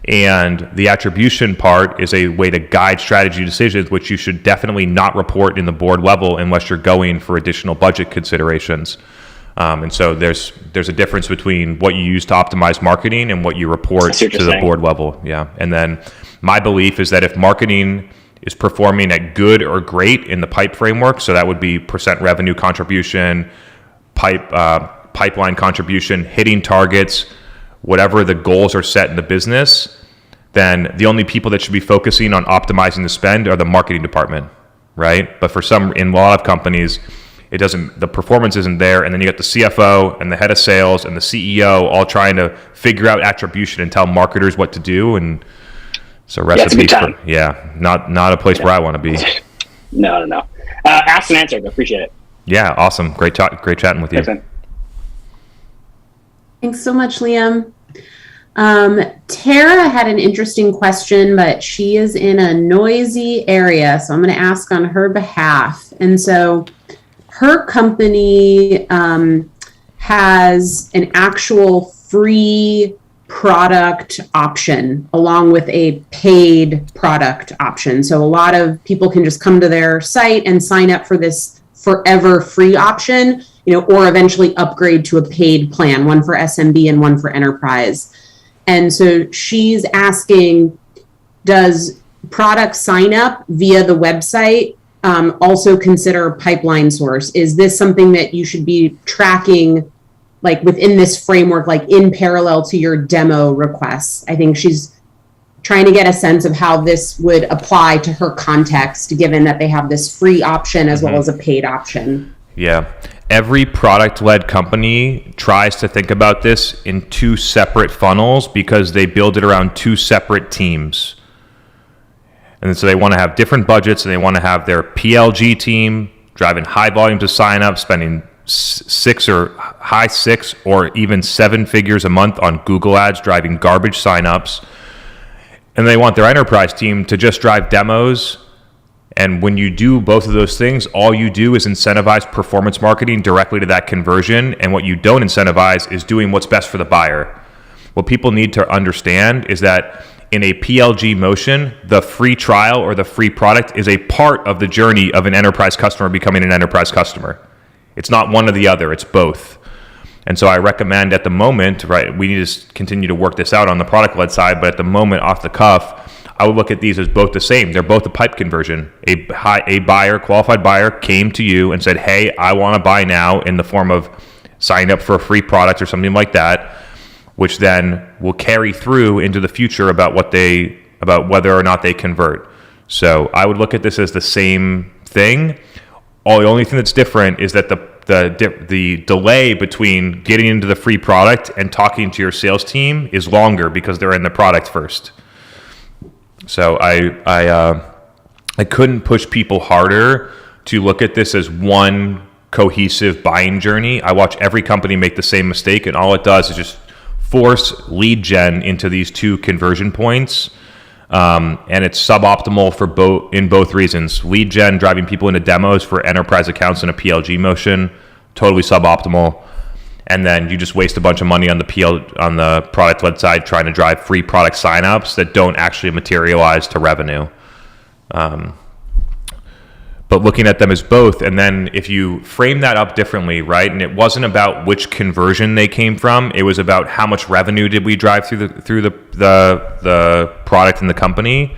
And the attribution part is a way to guide strategy decisions, which you should definitely not report in the board level unless you're going for additional budget considerations. And so there's a difference between what you use to optimize marketing and what you report to the board level. Yeah. And then my belief is that if marketing is performing at good or great in the pipe framework, so that would be percent revenue contribution, pipeline contribution, hitting targets, whatever the goals are set in the business, then the only people that should be focusing on optimizing the spend are the marketing department, right? But in a lot of companies, the performance isn't there, and then you got the CFO and the head of sales and the CEO all trying to figure out attribution and tell marketers what to do, and so recipe not a place where I want to be. No. Asked and answered. I appreciate it. Yeah, awesome. Great chatting with you. Thanks, man. Thanks so much, Liam. Tara had an interesting question, but she is in a noisy area, so I'm going to ask on her behalf. And so her company has an actual free product option along with a paid product option. So a lot of people can just come to their site and sign up for this forever free option, or eventually upgrade to a paid plan, one for SMB and one for enterprise. And so she's asking, does product sign up via the website also consider pipeline source? Is this something that you should be tracking like within this framework, like in parallel to your demo requests? I think she's trying to get a sense of how this would apply to her context, given that they have this free option as well as a paid option. Yeah. Every product-led company tries to think about this in two separate funnels because they build it around two separate teams. And so they want to have different budgets, and they want to have their PLG team driving high volumes of sign-up, spending high six or even seven figures a month on Google ads, driving garbage signups. And they want their enterprise team to just drive demos. And when you do both of those things, all you do is incentivize performance marketing directly to that conversion. And what you don't incentivize is doing what's best for the buyer. What people need to understand is that in a PLG motion, the free trial or the free product is a part of the journey of an enterprise customer becoming an enterprise customer. It's not one or the other, it's both. And so I recommend at the moment, right, we need to continue to work this out on the product-led side, but at the moment, off the cuff, I would look at these as both the same. They're both a pipe conversion. A buyer, qualified buyer, came to you and said, hey, I want to buy now, in the form of signing up for a free product or something like that, which then will carry through into the future about whether or not they convert. So I would look at this as the same thing. The only thing that's different is that the delay between getting into the free product and talking to your sales team is longer because they're in the product first. So I couldn't push people harder to look at this as one cohesive buying journey. I watch every company make the same mistake, and all it does is just force lead gen into these two conversion points. And it's suboptimal for both reasons. Lead gen, driving people into demos for enterprise accounts in a PLG motion, totally suboptimal. And then you just waste a bunch of money on the product-led side trying to drive free product signups that don't actually materialize to revenue. But looking at them as both, and then if you frame that up differently, right? And it wasn't about which conversion they came from; it was about how much revenue did we drive through the product and the company.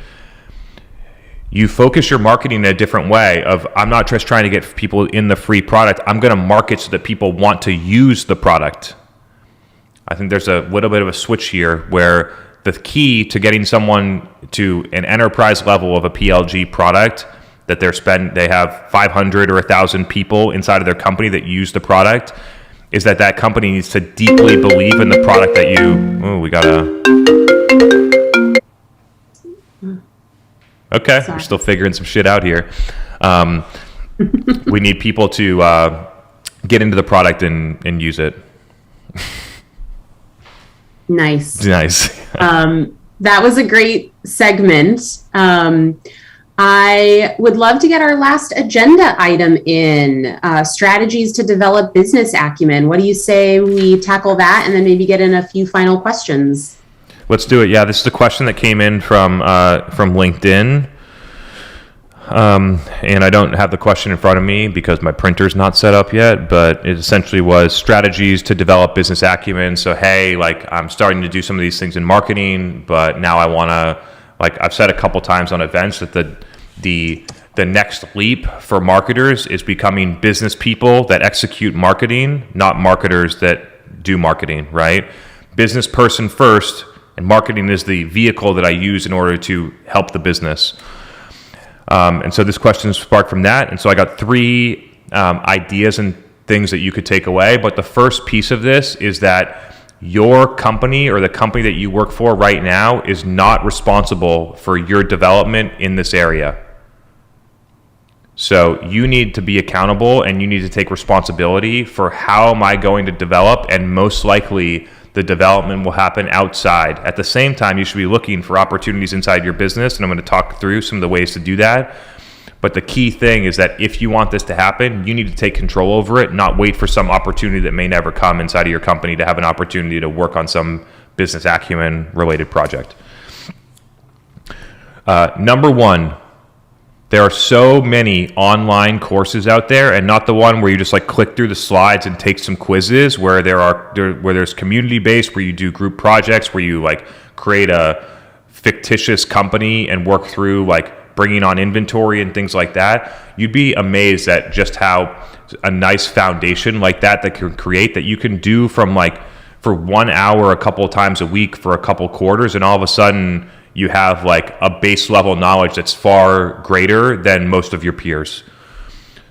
You focus your marketing in a different way. I'm not just trying to get people in the free product. I'm going to market so that people want to use the product. I think there's a little bit of a switch here where the key to getting someone to an enterprise level of a PLG product, that they have 500 or 1,000 people inside of their company that use the product, is that company needs to deeply believe in the product that okay, Sorry. we're still figuring some shit out here. We need people to get into the product and use it. Nice. That was a great segment. I would love to get our last agenda item in, strategies to develop business acumen. What do you say we tackle that and then maybe get in a few final questions? Let's do it. Yeah, this is a question that came in from LinkedIn. And I don't have the question in front of me because my printer's not set up yet, but it essentially was strategies to develop business acumen. So, hey, I'm starting to do some of these things in marketing, but now I want to, I've said a couple times on events that the next leap for marketers is becoming business people that execute marketing, not marketers that do marketing, right? Business person first, and marketing is the vehicle that I use in order to help the business. And so this question sparked from that. And so I got three ideas and things that you could take away. But the first piece of this is that your company or the company that you work for right now is not responsible for your development in this area. So you need to be accountable and you need to take responsibility for how am I going to develop, and most likely the development will happen outside. At the same time, you should be looking for opportunities inside your business, and I'm going to talk through some of the ways to do that. But the key thing is that if you want this to happen, you need to take control over it, not wait for some opportunity that may never come inside of your company to have an opportunity to work on some business acumen related project. Number one, there are so many online courses out there, and not the one where you just like click through the slides and take some quizzes, where there's community based, where you do group projects, where you like create a fictitious company and work through like bringing on inventory and things like that. You'd be amazed at just how a nice foundation like that can create, that you can do from like for 1 hour a couple of times a week for a couple quarters, and all of a sudden you have like a base level knowledge that's far greater than most of your peers.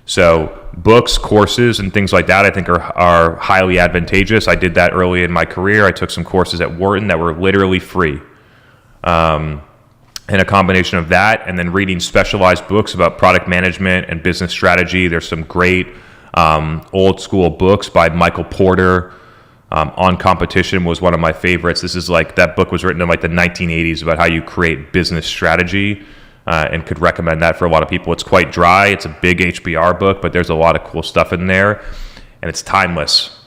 So books, courses, and things like that I think are highly advantageous. I did that early in my career. I took some courses at Wharton that were literally free. And a combination of that and then reading specialized books about product management and business strategy. There's some great old school books by Michael Porter. On Competition was one of my favorites. This is like, that book was written in like the 1980s about how you create business strategy, and could recommend that for a lot of people. It's quite dry. It's a big HBR book, but there's a lot of cool stuff in there, and it's timeless.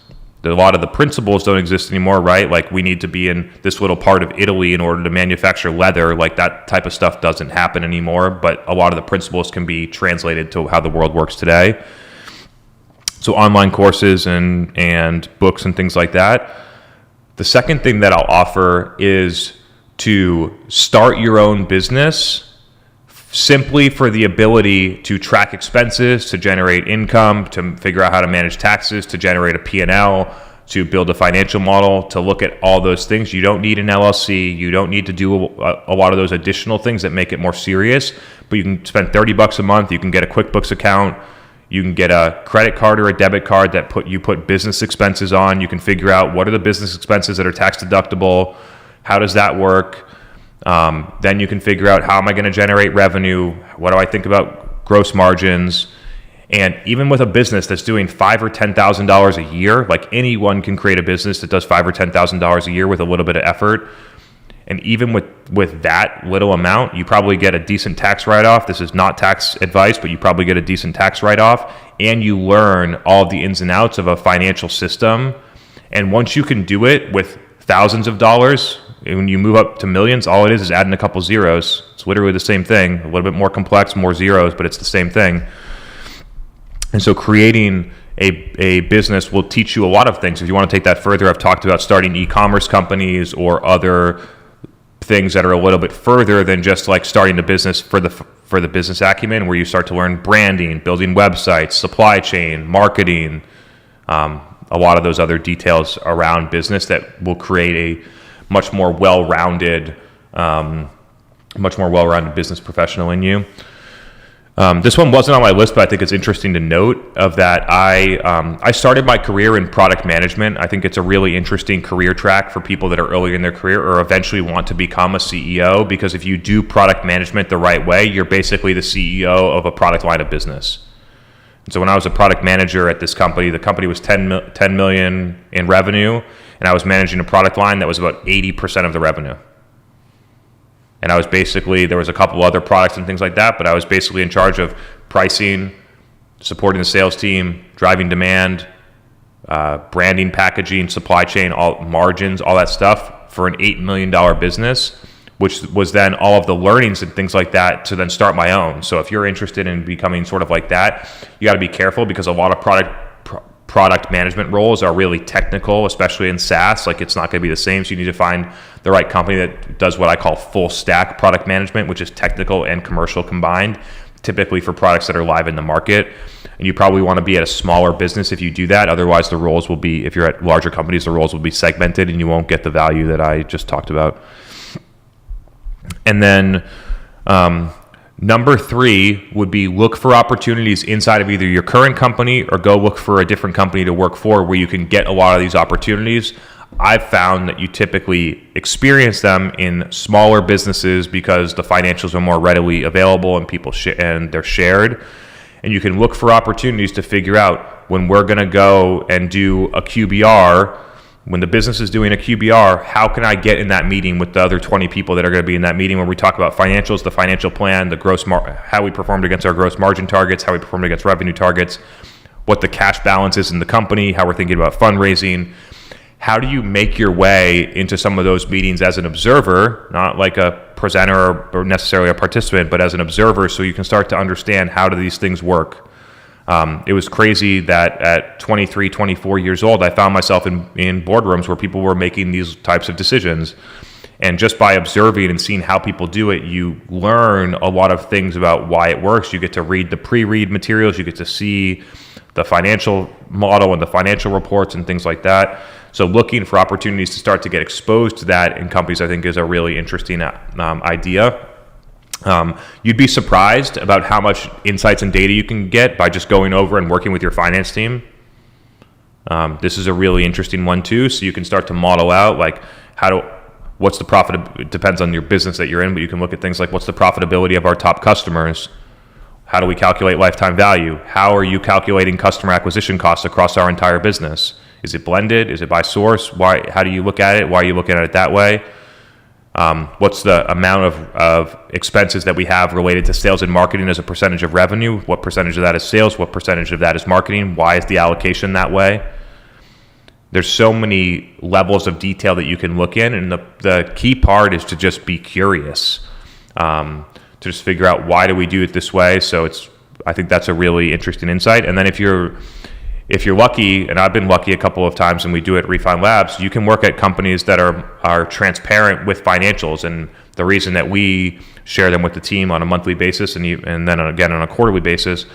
A lot of the principles don't exist anymore, right? Like we need to be in this little part of Italy in order to manufacture leather. Like that type of stuff doesn't happen anymore, but a lot of the principles can be translated to how the world works today. So online courses and books and things like that. The second thing that I'll offer is to start your own business simply for the ability to track expenses, to generate income, to figure out how to manage taxes, to generate a P&L, to build a financial model, to look at all those things. You don't need an LLC. You don't need to do a lot of those additional things that make it more serious, but you can spend $30 a month. You can get a QuickBooks account. You can get a credit card or a debit card that you put business expenses on. You can figure out what are the business expenses that are tax deductible. How does that work? Then you can figure out how am I going to generate revenue? What do I think about gross margins? And even with a business that's doing $5,000 or $10,000 a year, like anyone can create a business that does $5,000 or $10,000 a year with a little bit of effort. And even with that little amount, you probably get a decent tax write-off. This is not tax advice, but you probably get a decent tax write-off, and you learn all of the ins and outs of a financial system. And once you can do it with thousands of dollars, when you move up to millions, all it is adding a couple zeros. It's literally the same thing, a little bit more complex, more zeros, but it's the same thing. And so creating a business will teach you a lot of things. If you want to take that further, I've talked about starting e-commerce companies or other things that are a little bit further than just like starting the business for the business acumen, where you start to learn branding, building websites, supply chain, marketing, a lot of those other details around business that will create a much more well-rounded business professional in you. This one wasn't on my list, but I think it's interesting to note of that. I started my career in product management. I think it's a really interesting career track for people that are early in their career or eventually want to become a CEO, because if you do product management the right way, you're basically the CEO of a product line of business. And so when I was a product manager at this company, the company was 10 million in revenue, and I was managing a product line that was about 80% of the revenue. And I was basically, there was a couple other products and things like that, but I was basically in charge of pricing, supporting the sales team, driving demand, branding, packaging, supply chain, all margins, all that stuff for an $8 million business, which was then all of the learnings and things like that to then start my own. So if you're interested in becoming sort of like that, you got to be careful, because a lot of product management roles are really technical, especially in SaaS. Like it's not going to be the same. So you need to find the right company that does what I call full stack product management, which is technical and commercial combined, typically for products that are live in the market. And you probably want to be at a smaller business if you do that. Otherwise, the roles will be, if you're at larger companies, the roles will be segmented and you won't get the value that I just talked about. And then number 3 would be look for opportunities inside of either your current company or go look for a different company to work for where you can get a lot of these opportunities. I've found that you typically experience them in smaller businesses because the financials are more readily available and people and they're shared. And you can look for opportunities to figure out when we're going to go and do a QBR, when the business is doing a QBR, how can I get in that meeting with the other 20 people that are going to be in that meeting where we talk about financials, the financial plan, the how we performed against our gross margin targets, how we performed against revenue targets, what the cash balance is in the company, how we're thinking about fundraising. How do you make your way into some of those meetings as an observer, not like a presenter or necessarily a participant, but as an observer, so you can start to understand how do these things work. It was crazy that at 23, 24 years old, I found myself in boardrooms where people were making these types of decisions. And just by observing and seeing how people do it, you learn a lot of things about why it works. You get to read the pre-read materials. You get to see the financial model and the financial reports and things like that. So looking for opportunities to start to get exposed to that in companies, I think, is a really interesting idea. You'd be surprised about how much insights and data you can get by just going over and working with your finance team. This is a really interesting one too. So you can start to model out like what's the profit. It depends on your business that you're in, but you can look at things like what's the profitability of our top customers. How do we calculate lifetime value? How are you calculating customer acquisition costs across our entire business? Is it blended? Is it by source? Why? How do you look at it? Why are you looking at it that way? What's the amount of expenses that we have related to sales and marketing as a percentage of revenue? What percentage of that is sales? What percentage of that is marketing? Why is the allocation that way? There's so many levels of detail that you can look in, and the key part is to just be curious, to just figure out why do we do it this way. So I think that's a really interesting insight. And then if you're lucky, and I've been lucky a couple of times, and we do it at Refine Labs, you can work at companies that are transparent with financials. And the reason that we share them with the team on a monthly basis and then again on a quarterly basis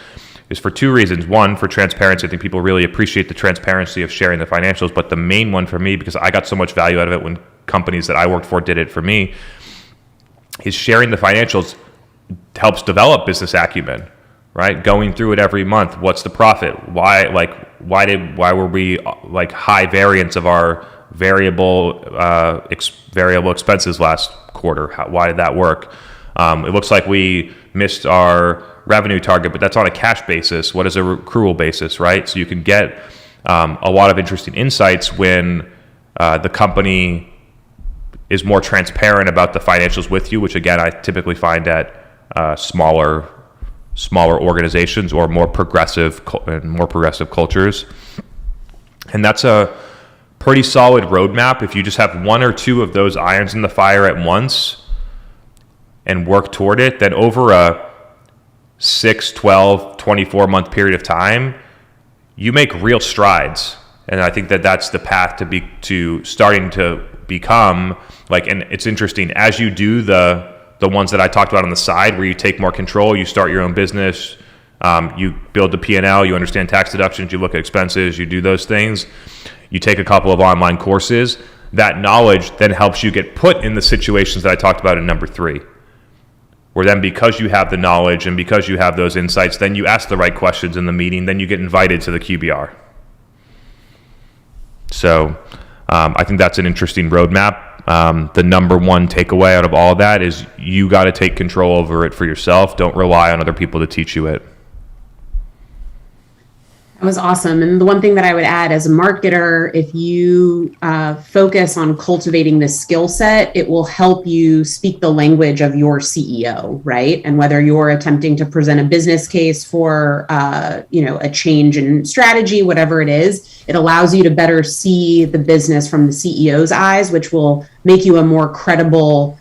is for two reasons. One, for transparency. I think people really appreciate the transparency of sharing the financials. But the main one for me, because I got so much value out of it when companies that I worked for did it for me, is sharing the financials helps develop business acumen. Right, going through it every month. What's the profit? Why were we like high variance of our variable expenses last quarter? Why did that work? It looks like we missed our revenue target, but that's on a cash basis. What is a accrual basis, right? So you can get a lot of interesting insights when the company is more transparent about the financials with you, which again I typically find at smaller organizations or more progressive cultures. And that's a pretty solid roadmap. If you just have one or two of those irons in the fire at once and work toward it, then over a 6, 12, 24 month period of time, you make real strides. And I think that that's the path to starting to become like, and it's interesting as you do the ones that I talked about on the side where you take more control, you start your own business, you build the P&L, you understand tax deductions, you look at expenses, you do those things, you take a couple of online courses. That knowledge then helps you get put in the situations that I talked about in number 3, where then because you have the knowledge and because you have those insights, then you ask the right questions in the meeting, then you get invited to the QBR. So I think that's an interesting roadmap. The number one takeaway out of all of that is you got to take control over it for yourself. Don't rely on other people to teach you it. That was awesome. And the one thing that I would add as a marketer, if you focus on cultivating this skill set, it will help you speak the language of your CEO, right? And whether you're attempting to present a business case for, a change in strategy, whatever it is, it allows you to better see the business from the CEO's eyes, which will make you a more credible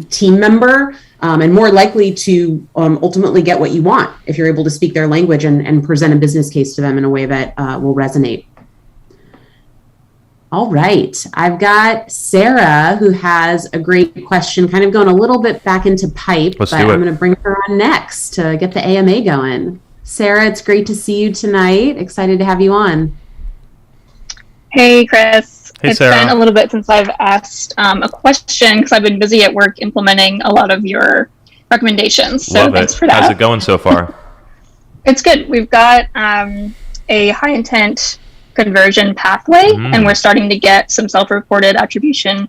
team member. And more likely to ultimately get what you want if you're able to speak their language and present a business case to them in a way that will resonate. All right. I've got Sarah, who has a great question, kind of going a little bit back into pipe, but I'm going to bring her on next to get the AMA going. Sarah, it's great to see you tonight. Excited to have you on. Hey, Chris. Hey, Sarah. It's been a little bit since I've asked a question because I've been busy at work implementing a lot of your recommendations. So Love thanks it. for that. How's it going so far? It's good. We've got a high intent conversion pathway, and we're starting to get some self-reported attribution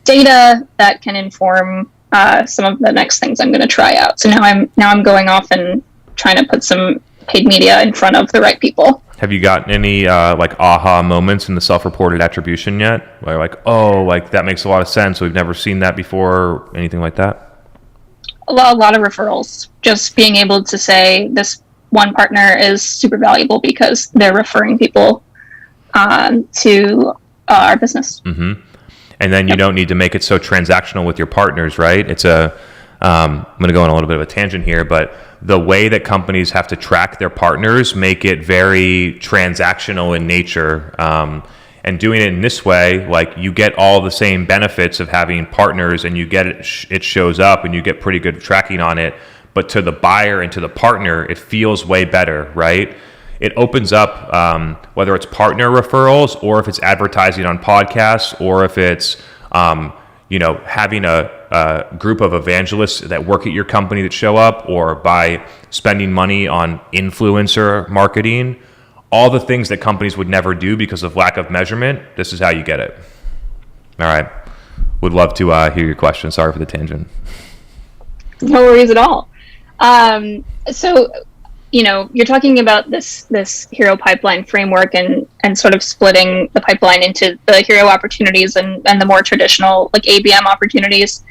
data that can inform some of the next things I'm going to try out. So now I'm going off and trying to put some paid media in front of the right people. Have you gotten any like aha moments in the self-reported attribution yet? Where like, oh, like that makes a lot of sense. We've never seen that before, or anything like that? A lot of referrals. Just being able to say this one partner is super valuable because they're referring people to our business. Mm-hmm. And then you don't need to make it so transactional with your partners, right? It's I'm going to go on a little bit of a tangent here, but the way that companies have to track their partners make it very transactional in nature. And doing it in this way, like you get all the same benefits of having partners, and you get it shows up, and you get pretty good tracking on it. But to the buyer and to the partner, it feels way better, right? It opens up whether it's partner referrals, or if it's advertising on podcasts, or if it's having a group of evangelists that work at your company that show up, or by spending money on influencer marketing, all the things that companies would never do because of lack of measurement. This is how you get it. All right. Would love to hear your question. Sorry for the tangent. No worries at all. So, you're talking about this hero pipeline framework and sort of splitting the pipeline into the hero opportunities and the more traditional like ABM opportunities.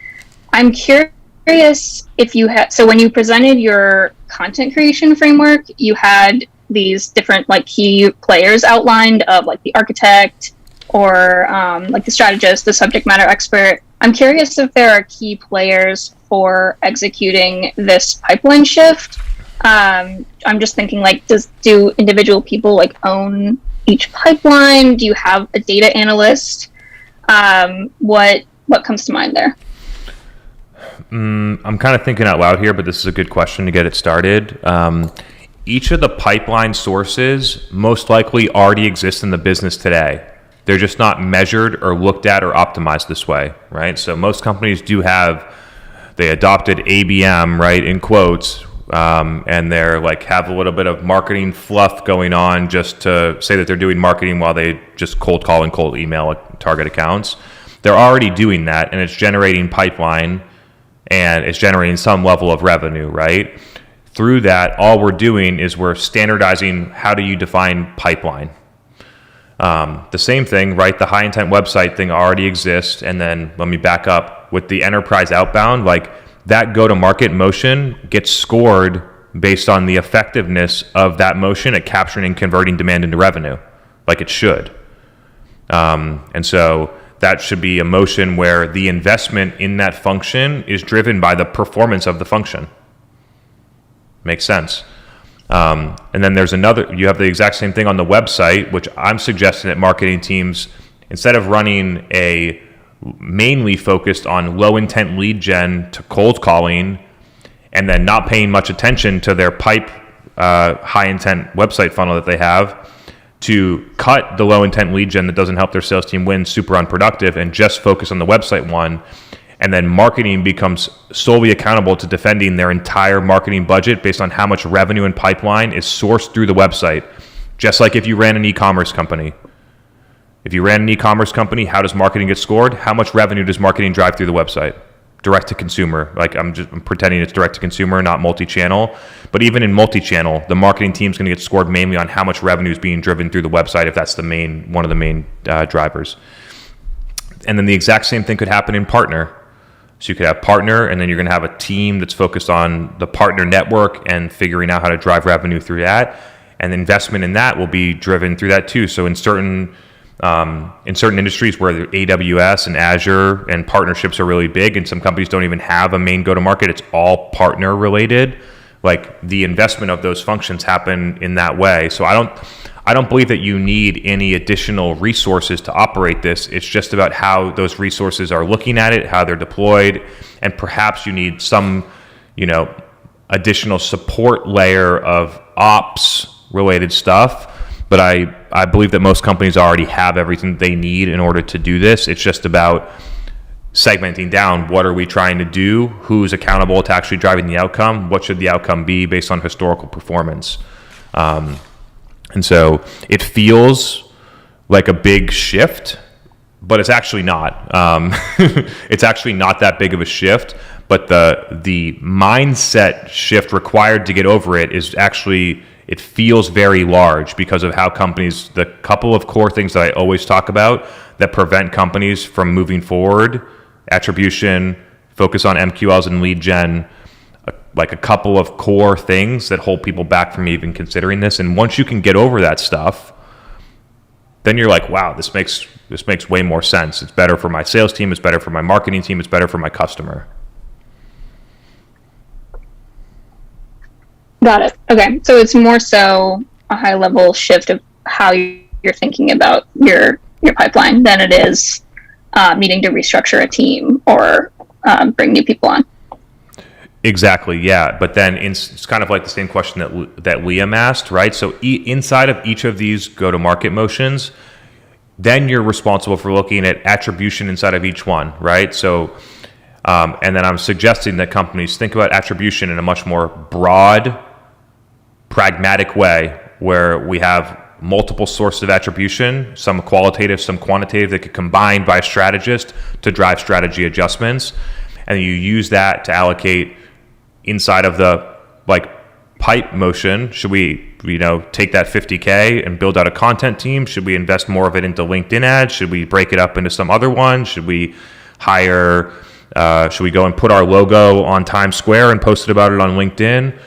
I'm curious if you had, so when you presented your content creation framework, you had these different like key players outlined of like the architect or like the strategist, the subject matter expert. I'm curious if there are key players for executing this pipeline shift. I'm just thinking like, do individual people like own each pipeline? Do you have a data analyst? What comes to mind there? I'm kind of thinking out loud here, but this is a good question to get it started. Each of the pipeline sources most likely already exist in the business today. They're just not measured or looked at or optimized this way, right? So most companies they adopted ABM, right, in quotes, and they're like have a little bit of marketing fluff going on just to say that they're doing marketing while they just cold call and cold email target accounts. They're already doing that, and it's generating pipeline, and it's generating some level of revenue, right? Through that, all we're doing is we're standardizing how do you define pipeline. The same thing, right? The high intent website thing already exists. And then let me back up with the enterprise outbound, like that go-to-market motion gets scored based on the effectiveness of that motion at capturing and converting demand into revenue, like it should. And so that should be a motion where the investment in that function is driven by the performance of the function. Makes sense. And then there's you have the exact same thing on the website, which I'm suggesting that marketing teams, instead of running a mainly focused on low intent lead gen to cold calling, and then not paying much attention to their high intent website funnel that they have, to cut the low intent lead gen that doesn't help their sales team win, super unproductive, and just focus on the website one. And then marketing becomes solely accountable to defending their entire marketing budget based on how much revenue and pipeline is sourced through the website. Just like if you ran an e-commerce company. If you ran an e-commerce company, how does marketing get scored? How much revenue does marketing drive through the website? Direct to consumer. Like I'm pretending it's direct to consumer, not multi-channel. But even in multi-channel, the marketing team is going to get scored mainly on how much revenue is being driven through the website, if that's one of the main drivers. And then the exact same thing could happen in partner. So you could have partner, and then you're going to have a team that's focused on the partner network and figuring out how to drive revenue through that. And investment in that will be driven through that too. So in certain industries where AWS and Azure and partnerships are really big, and some companies don't even have a main go-to-market, it's all partner related. Like the investment of those functions happen in that way. So I don't believe that you need any additional resources to operate this. It's just about how those resources are looking at it, how they're deployed, and perhaps you need some, additional support layer of ops related stuff. But I believe that most companies already have everything they need in order to do this. It's just about segmenting down, what are we trying to do? Who's accountable to actually driving the outcome? What should the outcome be based on historical performance? And so it feels like a big shift, but it's actually not. It's actually not that big of a shift. but the mindset shift required to get over it is actually, it feels very large because of how companies, the couple of core things that I always talk about that prevent companies from moving forward: attribution, focus on MQLs and lead gen, like a couple of core things that hold people back from even considering this. And once you can get over that stuff, then you're like, wow, this makes way more sense. It's better for my sales team, it's better for my marketing team, it's better for my customer. Got it. Okay. So it's more so a high level shift of how you're thinking about your pipeline than it is needing to restructure a team or bring new people on. Exactly, yeah. But then it's kind of like the same question that Liam asked, right? So inside of each of these go-to-market motions, then you're responsible for looking at attribution inside of each one, right? So, and then I'm suggesting that companies think about attribution in a much more broad, pragmatic way, where we have multiple sources of attribution, some qualitative, some quantitative, that could combine by a strategist to drive strategy adjustments. And you use that to allocate inside of the pipe motion. Should we, take that $50K and build out a content team? Should we invest more of it into LinkedIn ads? Should we break it up into some other one? Should we hire, should we go and put our logo on Times Square and post about it on LinkedIn?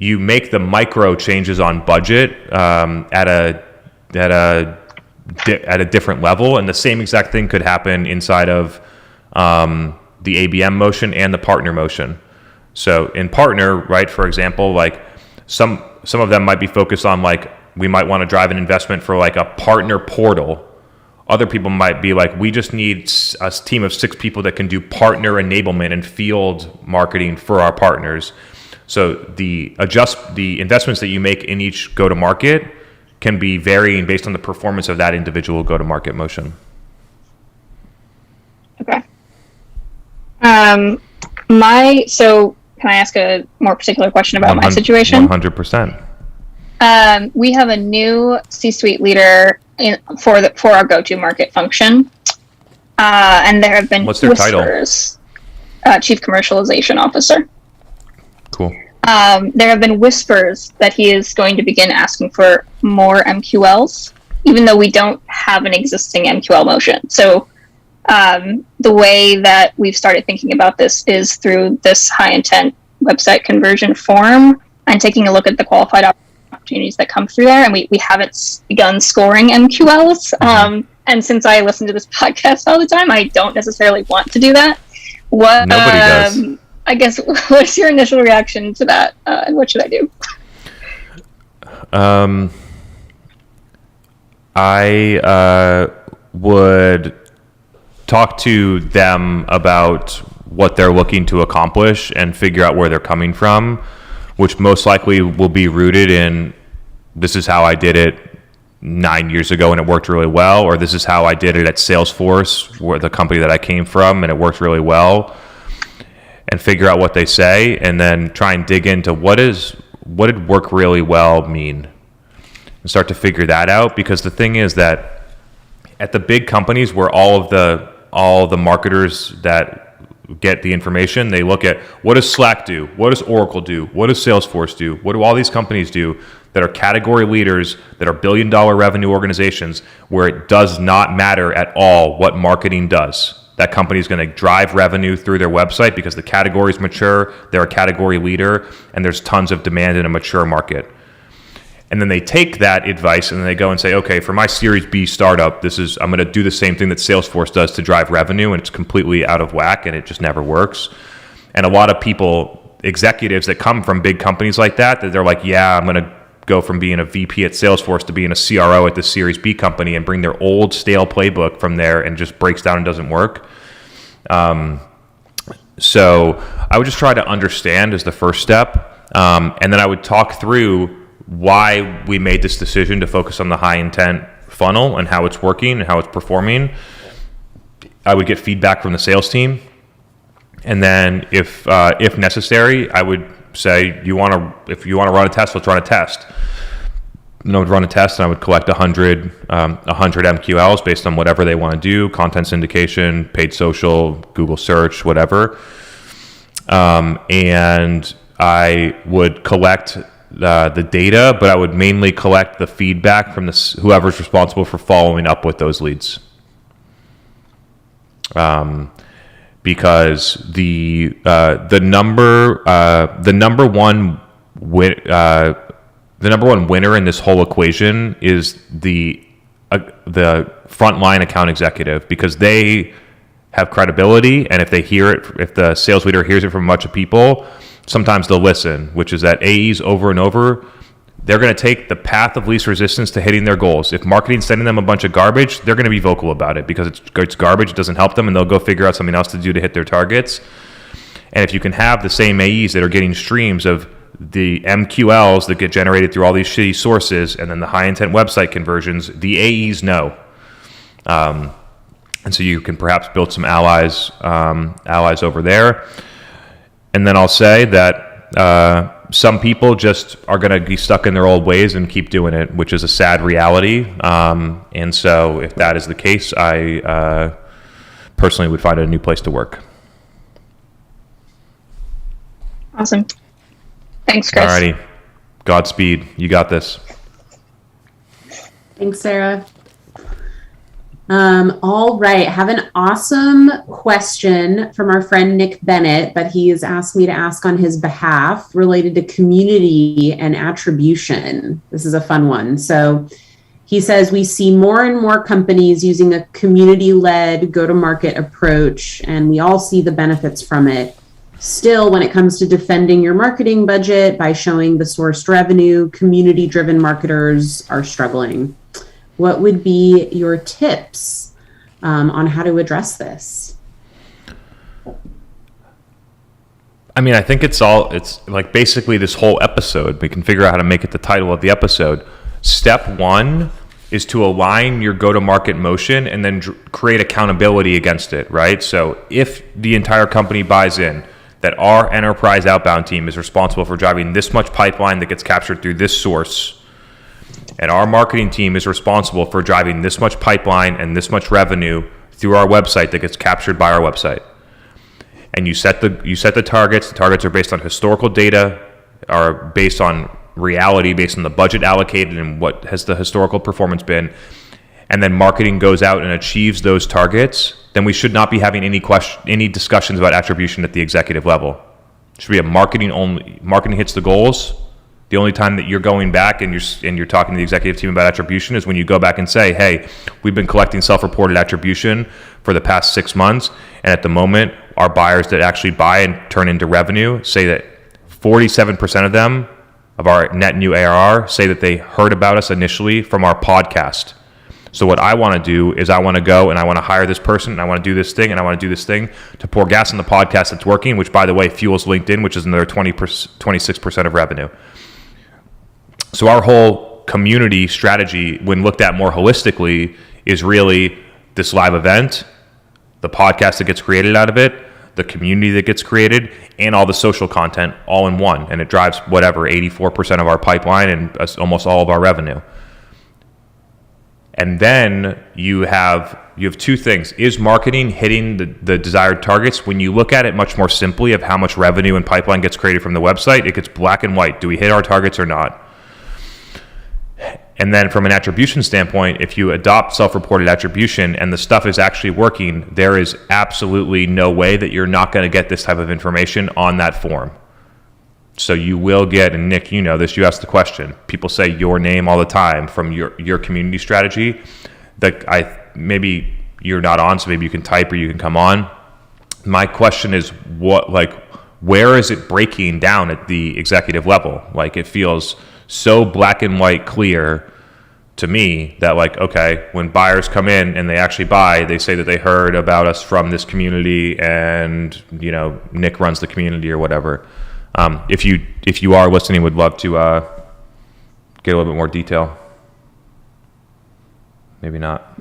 You make the micro changes on budget at a different level, and the same exact thing could happen inside of the ABM motion and the partner motion. So in partner, right, for example, some of them might be focused on we might want to drive an investment for a partner portal. Other people might be we just need a team of 6 people that can do partner enablement and field marketing for our partners. So the investments that you make in each go-to-market can be varying based on the performance of that individual go-to-market motion. Okay. So can I ask a more particular question about my situation? 100%. We have a new C-suite leader for our go-to-market function, and there have been What's their whispers. Chief Commercialization Officer. Cool. There have been whispers that he is going to begin asking for more MQLs, even though we don't have an existing MQL motion. So the way that we've started thinking about this is through this high intent website conversion form and taking a look at the qualified opportunities that come through there. And we haven't begun scoring MQLs. And since I listen to this podcast all the time, I don't necessarily want to do that. Nobody does. I guess, what's your initial reaction to that? And what should I do? I would talk to them about what they're looking to accomplish and figure out where they're coming from, which most likely will be rooted in, this is how I did it 9 years ago and it worked really well, or this is how I did it at Salesforce, where the company that I came from, and it worked really well. And figure out what they say, and then try and dig into what did work really well mean, and start to figure that out. Because the thing is that at the big companies, where all the marketers that get the information, they look at, what does Slack do? What does Oracle do? What does Salesforce do? What do all these companies do that are category leaders, that are billion-dollar revenue organizations, where it does not matter at all what marketing does? That company is going to drive revenue through their website because the category is mature, they're a category leader, and there's tons of demand in a mature market. And then they take that advice and they go and say, okay, for my Series B startup, I'm going to do the same thing that Salesforce does to drive revenue, and it's completely out of whack and it just never works. And a lot of people, executives that come from big companies like that they're like, yeah, I'm going to go from being a VP at Salesforce to being a CRO at the Series B company, and bring their old stale playbook from there and just breaks down and doesn't work. So I would just try to understand as the first step. And then I would talk through why we made this decision to focus on the high intent funnel and how it's working and how it's performing. I would get feedback from the sales team. And then if necessary, I would say, if you want to run a test, let's run a test. And I would run a test, and I would collect 100 MQLs based on whatever they want to do: content syndication, paid social, Google search, whatever. and I would collect the data, but I would mainly collect the feedback from whoever's responsible for following up with those leads. Because the number one winner in this whole equation is the frontline account executive, because they have credibility, and if they hear it, if the sales leader hears it from a bunch of people, sometimes they'll listen, which is that AEs over and over, they're going to take the path of least resistance to hitting their goals. If marketing's sending them a bunch of garbage, they're going to be vocal about it because it's garbage, it doesn't help them, and they'll go figure out something else to do to hit their targets. And if you can have the same AEs that are getting streams of the MQLs that get generated through all these shitty sources, and then the high intent website conversions, the AEs know. And so you can perhaps build some allies over there. And then I'll say that some people just are going to be stuck in their old ways and keep doing it, which is a sad reality. And so if that is the case, I personally would find a new place to work. Awesome. Thanks, Chris. Alrighty. Godspeed. You got this. Thanks, Sarah. All right. Have an awesome question from our friend Nick Bennett, but he has asked me to ask on his behalf related to community and attribution. This is a fun one. So he says, we see more and more companies using a community-led go-to-market approach, and we all see the benefits from it. Still, when it comes to defending your marketing budget by showing the sourced revenue, community-driven marketers are struggling. What would be your tips on how to address this? I mean, I think it's like basically this whole episode. We can figure out how to make it the title of the episode. Step one is to align your go-to-market motion and then create accountability against it, right? So if the entire company buys in that our enterprise outbound team is responsible for driving this much pipeline that gets captured through this source, and our marketing team is responsible for driving this much pipeline and this much revenue through our website that gets captured by our website. And you set the targets. The targets are based on historical data, are based on reality, based on the budget allocated and what has the historical performance been. And then marketing goes out and achieves those targets. Then we should not be having any discussions about attribution at the executive level. It should be a marketing only. Marketing hits the goals. The only time that you're going back and you're talking to the executive team about attribution is when you go back and say, hey, we've been collecting self-reported attribution for the past 6 months, and at the moment, our buyers that actually buy and turn into revenue say that 47% of them, of our net new ARR, say that they heard about us initially from our podcast. So what I want to do is I want to go and I want to hire this person and I want to do this thing and I want to do this thing to pour gas on the podcast that's working, which, by the way, fuels LinkedIn, which is another 26% of revenue. So our whole community strategy, when looked at more holistically, is really this live event, the podcast that gets created out of it, the community that gets created, and all the social content all in one. And it drives 84% of our pipeline and almost all of our revenue. And then you have two things. Is marketing hitting the desired targets? When you look at it much more simply of how much revenue and pipeline gets created from the website, it gets black and white. Do we hit our targets or not? And then from an attribution standpoint, if you adopt self-reported attribution and the stuff is actually working, there is absolutely no way that you're not going to get this type of information on that form. So you will get, and Nick, you know this, you asked the question. People say your name all the time from your community strategy that maybe you're not on, so maybe you can type or you can come on. My question is where is it breaking down at the executive level? Like, it feels so black and white clear to me that, like, okay, when buyers come in and they actually buy, they say that they heard about us from this community and, you know, Nick runs the community or whatever. If you are listening, would love to get a little bit more detail. Maybe not.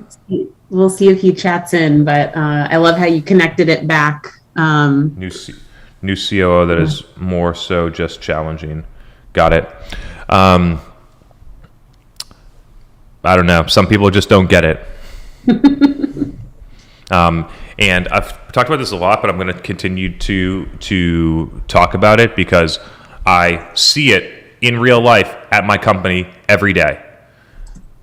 We'll see if he chats in, but I love how you connected it back. New COO that is more so just challenging. Got it. I don't know. Some people just don't get it. And I've talked about this a lot, but I'm going to continue to talk about it because I see it in real life at my company every day.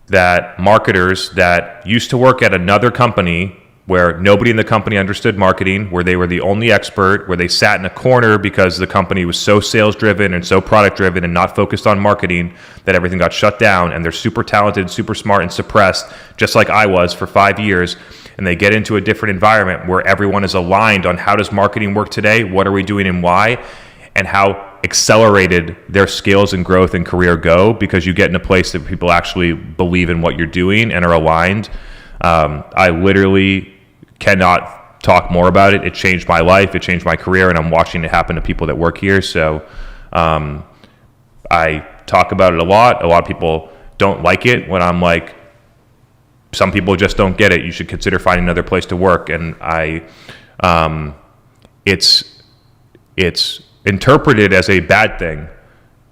That marketers that used to work at another company where nobody in the company understood marketing, where they were the only expert, where they sat in a corner because the company was so sales driven and so product driven and not focused on marketing that everything got shut down, and they're super talented, super smart, and suppressed, just like I was for 5 years. And they get into a different environment where everyone is aligned on how does marketing work today, what are we doing and why, and how accelerated their skills and growth and career go, because you get in a place that people actually believe in what you're doing and are aligned. I literally cannot talk more about it. It changed my life. It changed my career, and I'm watching it happen to people that work here. So I talk about it a lot. A lot of people don't like it when I'm like, some people just don't get it. You should consider finding another place to work. And it's interpreted as a bad thing,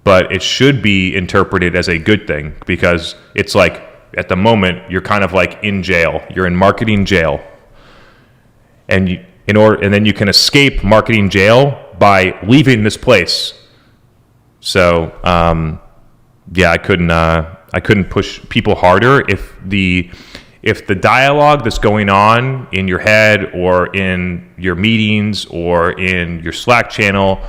but it should be interpreted as a good thing, because it's like at the moment you're kind of like in jail. You're in marketing jail, and then you can escape marketing jail by leaving this place. So yeah, I couldn't push people harder if the dialogue that's going on in your head or in your meetings or in your Slack channel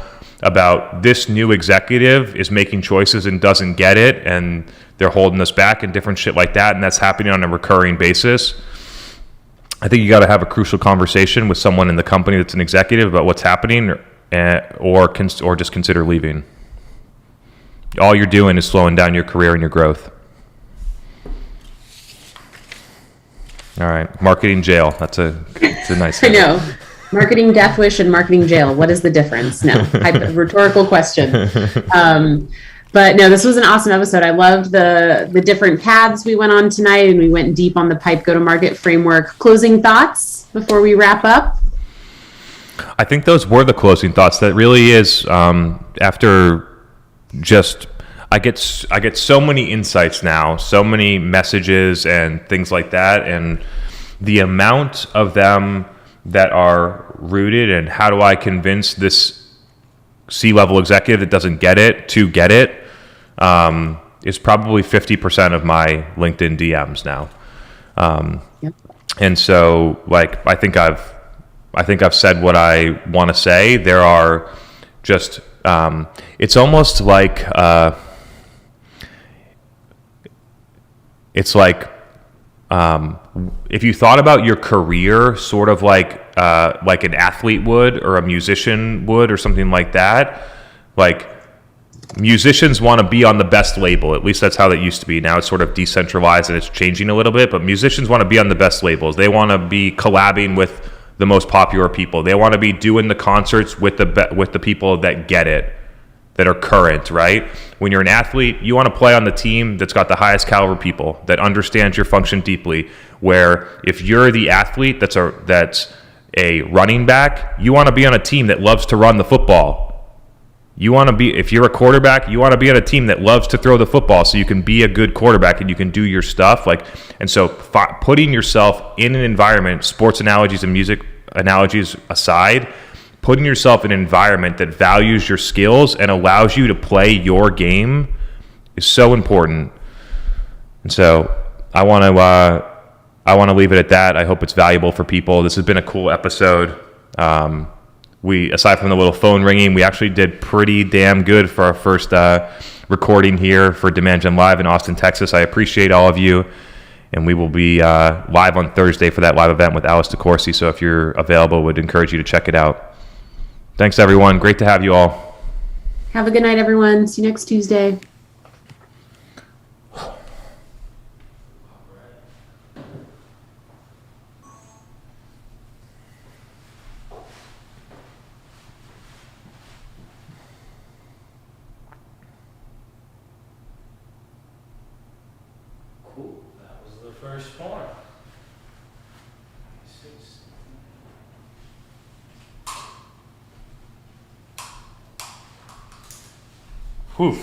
about this new executive is making choices and doesn't get it, and they're holding us back and different shit like that, and that's happening on a recurring basis. I think you got to have a crucial conversation with someone in the company that's an executive about what's happening, or just consider leaving. All you're doing is slowing down your career and your growth. All right, marketing jail. It's a nice. I know. Marketing death wish and marketing jail. What is the difference? No, rhetorical question. But no, this was an awesome episode. I loved the different paths we went on tonight, and we went deep on the pipe go-to-market framework. Closing thoughts before we wrap up? I think those were the closing thoughts. That really is after just. I get so many insights now, so many messages and things like that, and the amount of them that are rooted in how do I convince this C-level executive that doesn't get it to get it is probably 50% of my LinkedIn DMs now. Yep. And so, like, I think I've said what I want to say. There are just it's almost like it's like if you thought about your career sort of like an athlete would, or a musician would, or something like that. Like, musicians want to be on the best label. At least that's how it used to be. Now it's sort of decentralized and it's changing a little bit, but musicians want to be on the best labels. They want to be collabing with the most popular people. They want to be doing the concerts with the people that get it, that are current, right? When you're an athlete, you want to play on the team that's got the highest caliber people, that understands your function deeply. Where if you're the athlete that's a running back, you want to be on a team that loves to run the football. If you're a quarterback, you want to be on a team that loves to throw the football, so you can be a good quarterback and you can do your stuff. And so putting yourself in an environment, sports analogies and music analogies aside, putting yourself in an environment that values your skills and allows you to play your game is so important. And so I want to leave it at that. I hope it's valuable for people. This has been a cool episode. We, aside from the little phone ringing, we actually did pretty damn good for our first recording here for Demand Gen Live in Austin, Texas. I appreciate all of you. And we will be live on Thursday for that live event with Alice DeCourcy. So if you're available, would encourage you to check it out. Thanks, everyone. Great to have you all. Have a good night, everyone. See you next Tuesday. Cool. That was the first one. Whew.